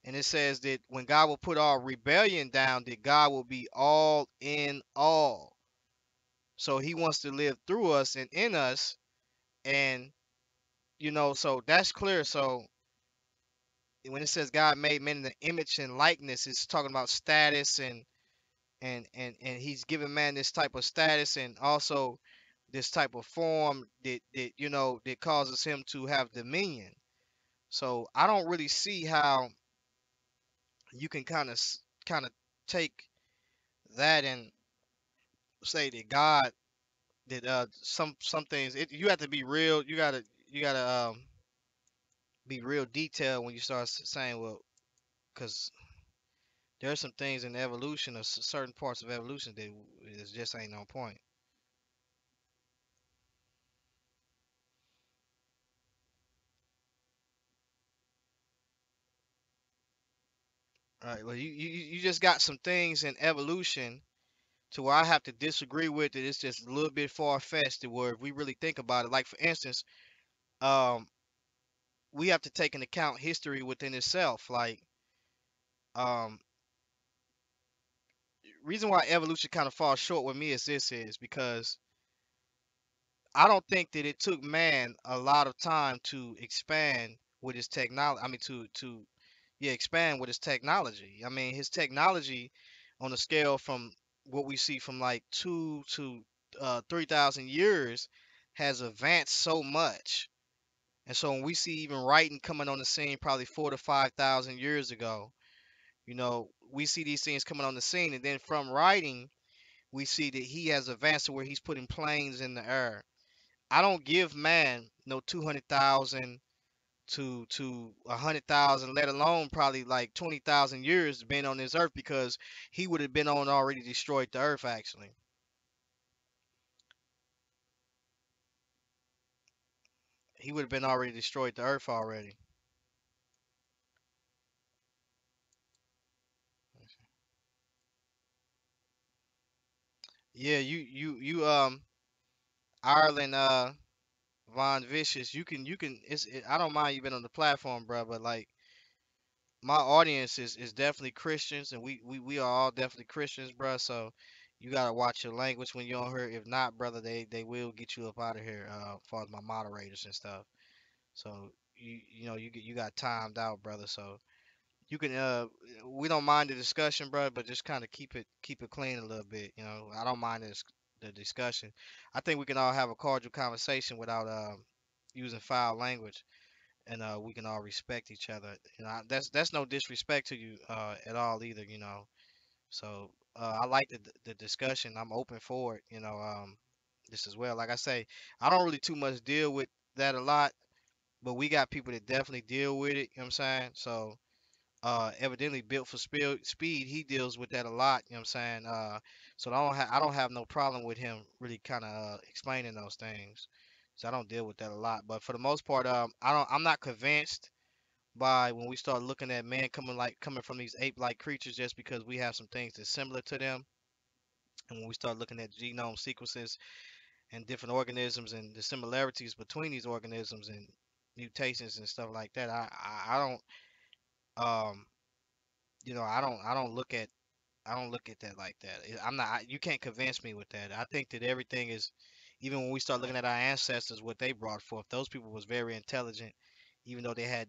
And it says that when God will put our rebellion down, that God will be all in all. So he wants to live through us and in us. And, so that's clear. So when it says God made men in the image and likeness, it's talking about status and he's given man this type of status and also this type of form that causes him to have dominion. So I don't really see how you can kind of take that and say that God that some things you have to be real. You gotta be real detailed when you start saying, well, because there are some things in evolution or certain parts of evolution that is just ain't on point. All right. Well, you just got some things in evolution to where I have to disagree with it. It's just a little bit far fetched to where if we really think about it, like for instance, um, we have to take into account history within itself. Like, um, reason why evolution kind of falls short with me is because I don't think that it took man a lot of time to expand with his technology. I mean, to yeah, expand with his technology. I mean, his technology on a scale from what we see from like 2 to 3,000 years has advanced so much. And so when we see even writing coming on the scene probably 4 to 5,000 years ago, we see these things coming on the scene, and then from writing, we see that he has advanced to where he's putting planes in the air. I don't give man no 200,000 to 100,000, let alone probably like 20,000 years being on this earth because he would have been on already destroyed the earth. Actually, he would have been already destroyed the earth already. Yeah, you Ireland Von Vicious. You can. I don't mind you been on the platform, bro, but like my audience is definitely Christians, and we are all definitely Christians, bro. So you gotta watch your language when you're on here. If not, brother, they will get you up out of here. As far as my moderators and stuff. So you got timed out, brother. So you can we don't mind the discussion, bro, but just kind of keep it clean a little bit. I don't mind the discussion. I think we can all have a cordial conversation without using foul language and we can all respect each other. That's no disrespect to you at all either. So I like the discussion. I'm open for it. This as well. Like I say, I don't really too much deal with that a lot, but we got people that definitely deal with it. You know what I'm saying? So evidently built for speed, he deals with that a lot. You know what I'm saying? So I don't have no problem with him really kind of explaining those things. So I don't deal with that a lot. But for the most part, I'm not convinced by when we start looking at man coming from these ape-like creatures just because we have some things that's similar to them. And when we start looking at genome sequences and different organisms and the similarities between these organisms and mutations and stuff like that, I don't I don't look at that like that. I'm not. You can't convince me with that. I think that everything is, even when we start looking at our ancestors, what they brought forth. Those people was very intelligent, even though they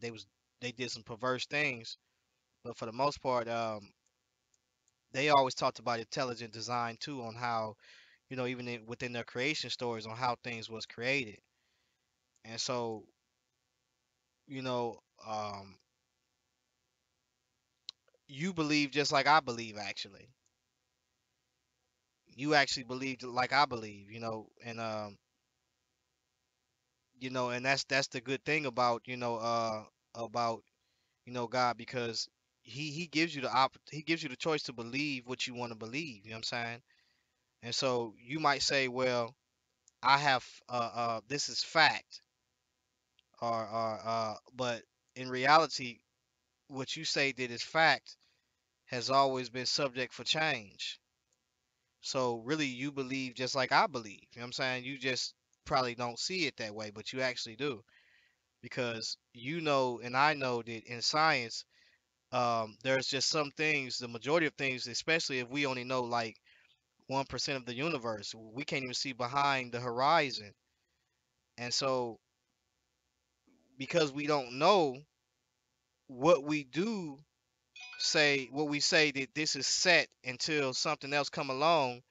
did some perverse things. But for the most part, they always talked about intelligent design too, on how even within their creation stories on how things was created. And so, you know, you believe just like I believe. Actually, you actually believe like I believe. And that's the good thing about about God, because he gives you he gives you the choice to believe what you want to believe. You know what I'm saying? And so you might say, well, I have this is fact, but in reality, what you say that is fact has always been subject for change. So really, you believe just like I believe. You know what I'm saying? You just probably don't see it that way, but you actually do, because you know and I know that in science, there's just some things, the majority of things, especially if we only know like 1% of the universe, we can't even see behind the horizon. And so, because we don't know, what we do what we say that this is set until something else come along,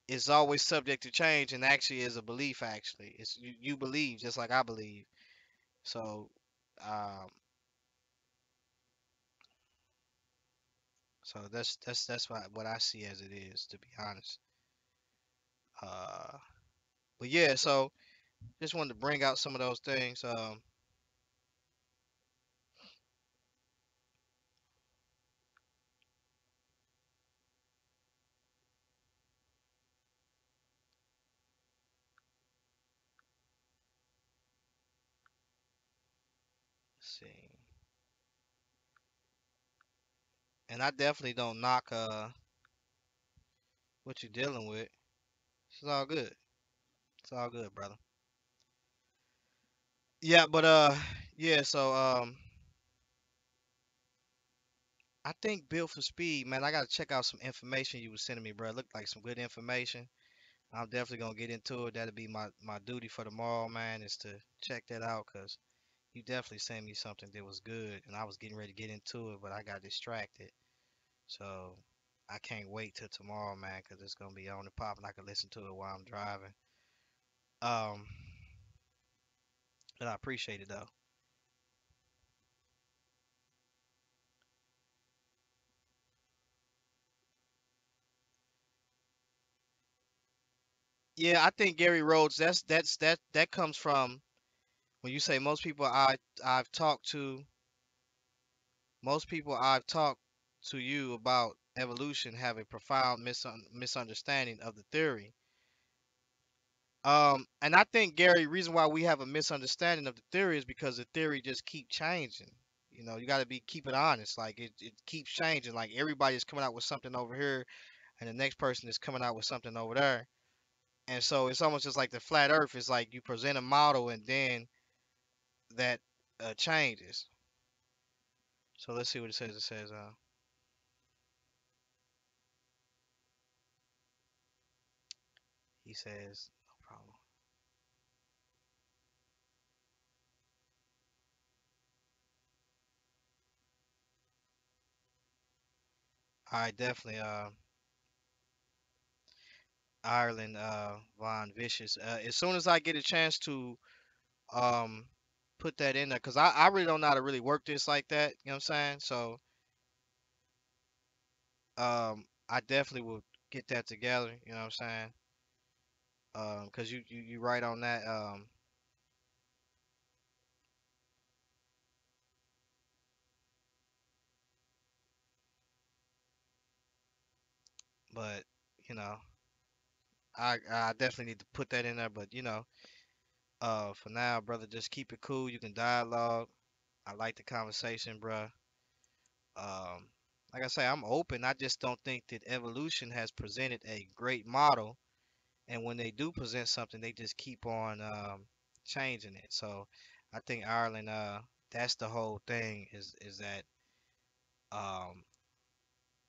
is always subject to change, and actually is a belief. Actually, it's you believe just like I believe. So, um, that's what I see as it is, to be honest. Uh, but yeah, so just wanted to bring out some of those things. Let's see, and I definitely don't knock what you're dealing with. It's all good. It's all good, brother. Yeah, but yeah. So I think Built for Speed, man. I gotta check out some information you was sending me, bro. It looked like some good information. I'm definitely gonna get into it. That'll be my duty for tomorrow, man, is to check that out, cause you definitely sent me something that was good, and I was getting ready to get into it, but I got distracted. So I can't wait till tomorrow, man, cause it's gonna be on the pop, and I can listen to it while I'm driving. Um, but I appreciate it though. Yeah, I think Gary Rhodes. That comes from when you say I've talked to most people I've talked to you about evolution have a profound misunderstanding of the theory. And I think, Gary, reason why we have a misunderstanding of the theory is because the theory just keep changing. You got to be keep it honest. Like it keeps changing. Like everybody's coming out with something over here, and the next person is coming out with something over there. And so it's almost just like the flat Earth is like you present a model, and then that changes. So let's see what it says. It says, he says, no problem. All right, definitely. Ireland, Von Vicious. As soon as I get a chance to um put that in there, cause I really don't know how to really work this like that. You know what I'm saying? So I definitely will get that together. You know what I'm saying? Cause you right on that. But you know, I definitely need to put that in there. But for now, brother, just keep it cool. You can dialogue. I like the conversation, bruh. Um, like I say, I'm open. I just don't think that evolution has presented a great model, and when they do present something, they just keep on changing it. So I think Ireland, that's the whole thing, is that um,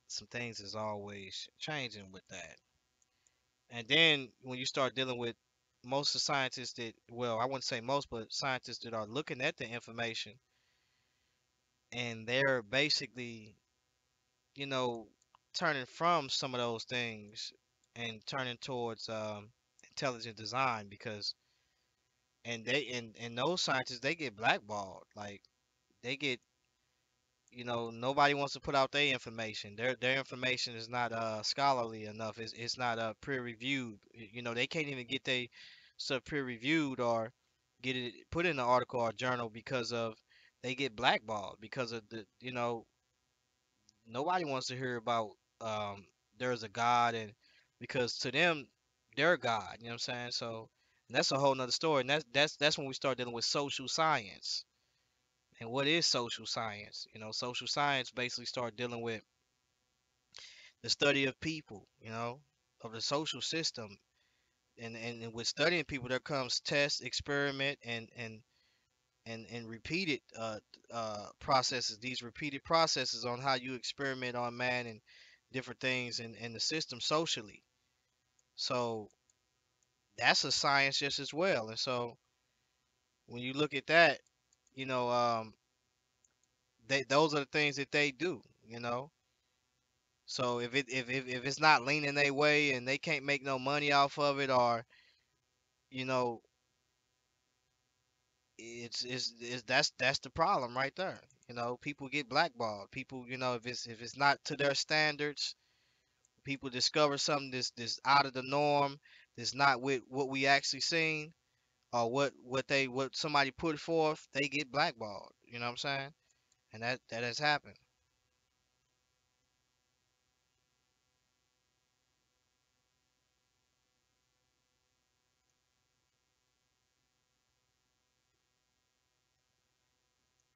some things is always changing with that. And then when you start dealing with most of the scientists that, well, I wouldn't say most, but scientists that are looking at the information, and they're basically, you know, turning from some of those things and turning towards intelligent design, because and those scientists, they get blackballed. Like they get, nobody wants to put out their information. Their information is not scholarly enough. It's not peer reviewed. They can't even get they stuff peer reviewed or get it put in an article or journal because of they get blackballed because of nobody wants to hear about um there's a God, and because to them they're God. You know what I'm saying? So that's a whole nother story, and that's when we start dealing with social science. And what is social science? Social science basically start dealing with the study of people, of the social system. And with studying people, there comes test, experiment, and repeated processes. These repeated processes on how you experiment on man and different things in the system socially. So that's a science just as well. And so when you look at that, you know, um, those are the things that they do. So if it's not leaning their way and they can't make no money off of it, or you know, it's that's the problem right there. People get blackballed. People, if it's not to their standards, people discover something that's out of the norm, that's not with what we actually seen, or what somebody put forth, they get blackballed. You know what I'm saying? And that has happened.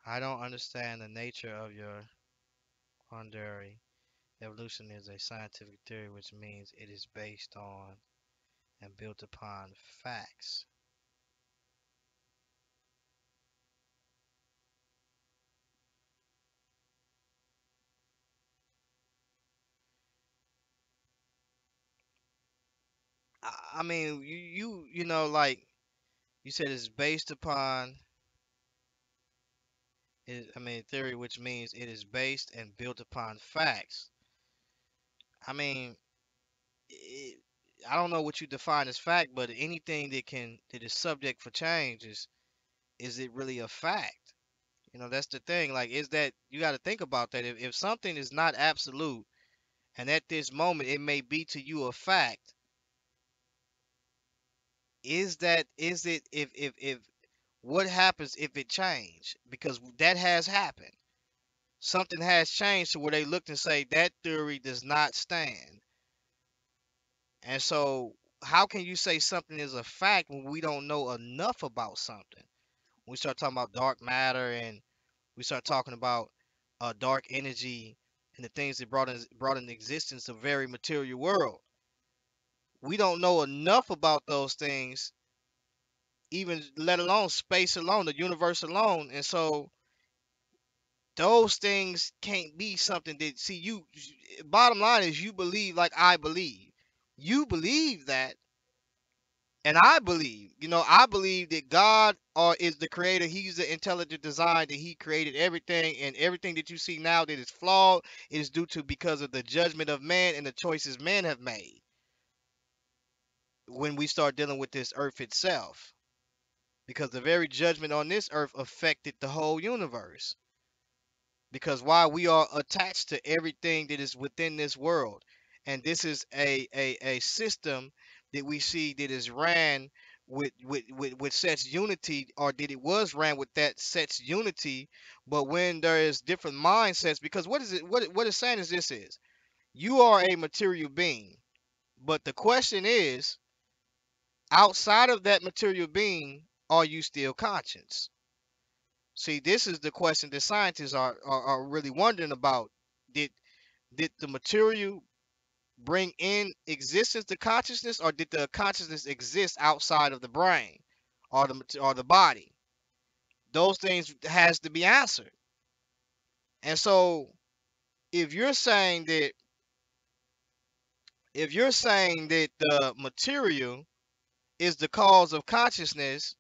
I don't understand the nature of your quandary. Evolution is a scientific theory, which means it is based on and built upon facts. I mean, like you said, it's based upon. I mean, theory, which means it is based and built upon facts. I mean, it, I don't know what you define as fact, but anything that is subject for change is it really a fact? That's the thing. Like, is that you got to think about that. If something is not absolute, and at this moment it may be to you a fact, is it if what happens if it changed? Because that has happened. Something has changed to where they looked and say that theory does not stand. And so how can you say something is a fact when we don't know enough about something? When we start talking about dark matter, and we start talking about dark energy and the things that brought in existence a very material world. We don't know enough about those things, even let alone space alone, the universe alone. And so those things can't be something that, see, you, bottom line is, you believe like I believe. You believe that, and I believe that God is the creator. He's the intelligent design, that he created everything, and everything that you see now that is flawed is due to because of the judgment of man and the choices men have made when we start dealing with this earth itself. Because the very judgment on this earth affected the whole universe. Because why, we are attached to everything that is within this world, and this is a system that we see that is ran with such unity, or that it was ran with that such unity. But when there is different mindsets, because what is it what it's saying is, this is, you are a material being, but the question is, outside of that material being, are you still conscious? See, this is the question that scientists are really wondering about. Did did the material bring in existence to consciousness, or did the consciousness exist outside of the brain or the body? Those things has to be answered. And so, if you're saying that the material is the cause of consciousness,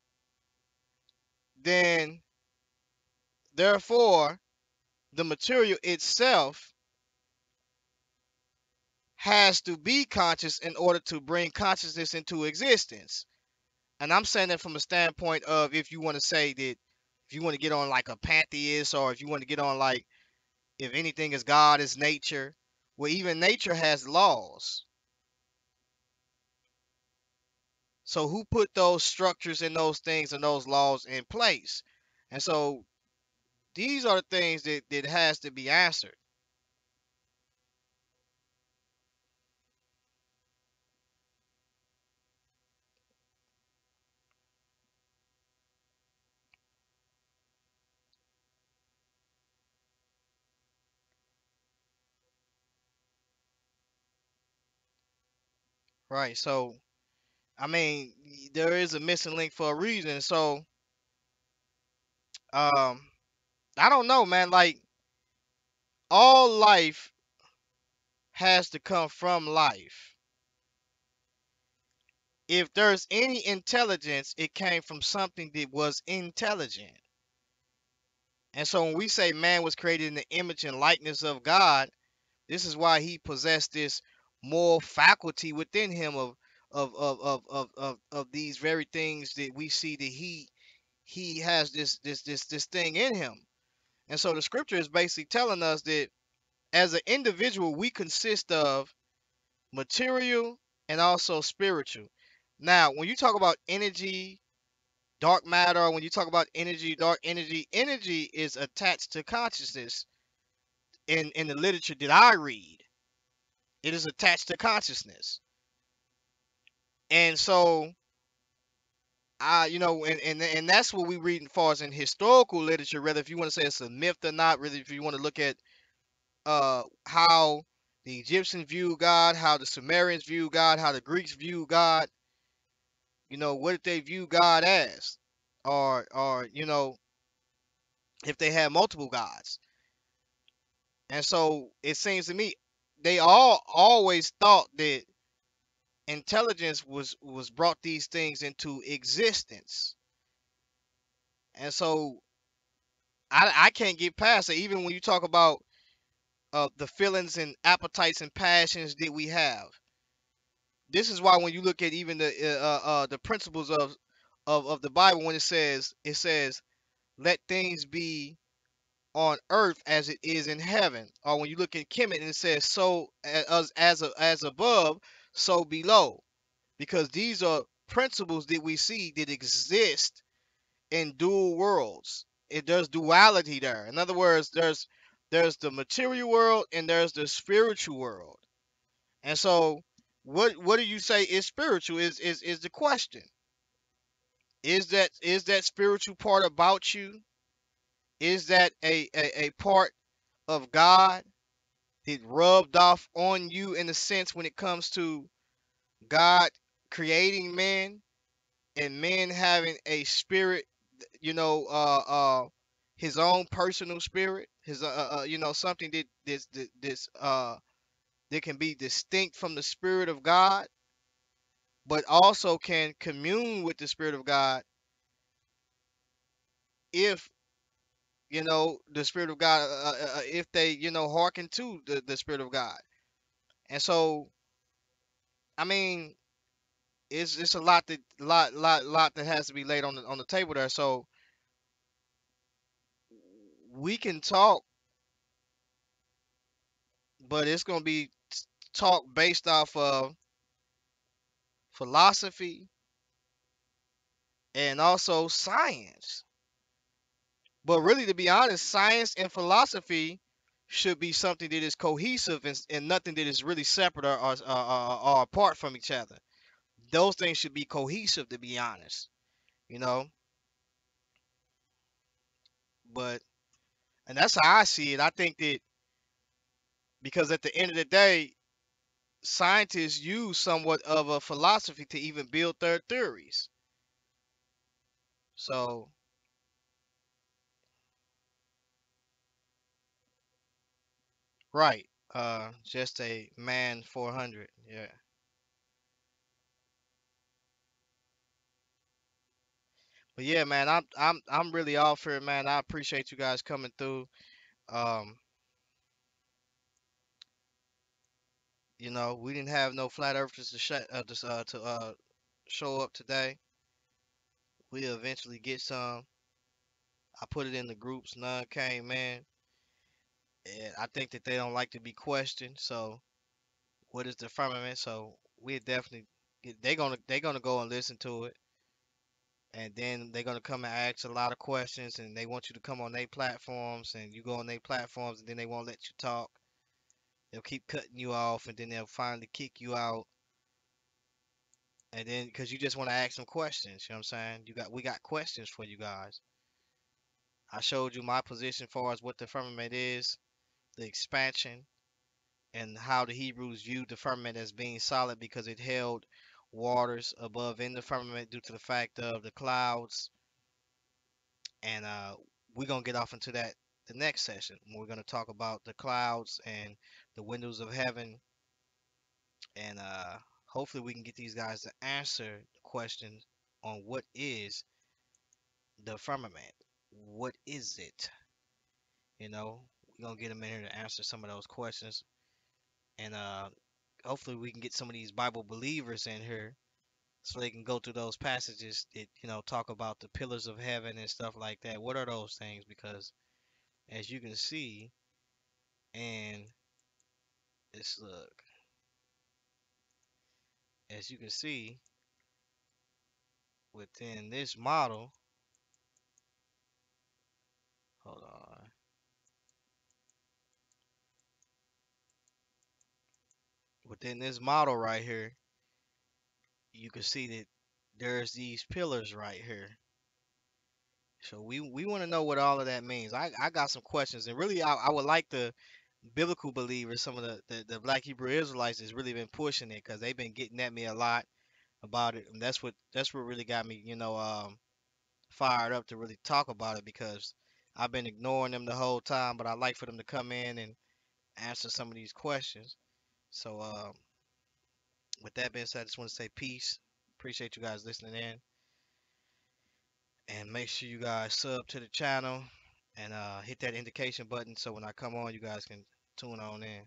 then therefore the material itself has to be conscious in order to bring consciousness into existence. And I'm saying that from a standpoint of, if you want to say that, if you want to get on like a pantheist, or if you want to get on like, if anything is God is nature, well, even nature has laws. So who put those structures and those things and those laws in place? And so these are the things that has to be answered. Right. So I mean, there is a missing link for a reason. So um I don't know, man. Like, all life has to come from life. If there's any intelligence, it came from something that was intelligent. And so when we say man was created in the image and likeness of God, this is why he possessed this moral faculty within him of these very things that we see that he has this thing in him. And so the scripture is basically telling us that as an individual, we consist of material and also spiritual. Now, when you talk about energy, dark matter, when you talk about energy, dark energy, energy is attached to consciousness in the literature that I read. It is attached to consciousness. And so and that's what we read as far as in historical literature, whether if you want to say it's a myth or not, really if you want to look at how the Egyptians view God, how the Sumerians view God, how the Greeks view God, what did they view God as? Or if they had multiple gods. And so it seems to me they all always thought that intelligence was brought these things into existence. And so I can't get past it. Even when you talk about the feelings and appetites and passions that we have, this is why when you look at even the principles of the Bible, when it says let things be on earth as it is in heaven, or when you look in Kemet and it says so as above, so below, because these are principles that we see that exist in dual worlds. There's duality there. In other words, there's the material world and there's the spiritual world. And so what do you say is spiritual is the question. Is that spiritual part about you? Is that a part of God that rubbed off on you in a sense when it comes to God creating man and men having a spirit, you know, uh, uh, his own personal spirit, his something that can be distinct from the spirit of God, but also can commune with the spirit of God if the spirit of God, if they hearken to the spirit of God. And so I mean, it's a lot that has to be laid on the table there. So we can talk, but it's gonna be talk based off of philosophy and also science. But really, to be honest, science and philosophy should be something that is cohesive and nothing that is really separate or apart from each other. Those things should be cohesive, to be honest. You know, but and that's how I see it. I think that because at the end of the day, scientists use somewhat of a philosophy to even build their theories. So, right, just a man 400. Yeah. But yeah, man, I'm really off for it, man. I appreciate you guys coming through. Um, we didn't have no flat earthers to show up today. We'll eventually get some. I put it in the groups. None came, man. And I think that they don't like to be questioned. So what is the firmament? So we definitely they're gonna go and listen to it, and then they're gonna come and ask a lot of questions, and they want you to come on their platforms, and you go on their platforms, and then they won't let you talk. They'll keep cutting you off, and then they'll finally kick you out, and then because you just want to ask them questions, you know what I'm saying? We got questions for you guys. I showed you my position as far as what the firmament is, the expansion, and how the Hebrews viewed the firmament as being solid because it held waters above in the firmament due to the fact of the clouds. And we're gonna get off into that the next session. We're gonna talk about the clouds and the windows of heaven, and hopefully we can get these guys to answer the question on what is the firmament. What is it? You know, we're gonna get them in here to answer some of those questions, and hopefully we can get some of these Bible believers in here so they can go through those passages that talk about the pillars of heaven and stuff like that. What are those things? Because as you can see, and let's look, as you can see within this model, hold on, within this model right here, you can see that there's these pillars right here. So we want to know what all of that means. I got some questions, and really I would like the biblical believers, some of the Black Hebrew Israelites, has really been pushing it because they've been getting at me a lot about it, and that's what really got me, fired up to really talk about it because I've been ignoring them the whole time, but I like for them to come in and answer some of these questions. So, with that being said, I just want to say peace. Appreciate you guys listening in, and make sure you guys sub to the channel and hit that indication button so when I come on, you guys can tune on in.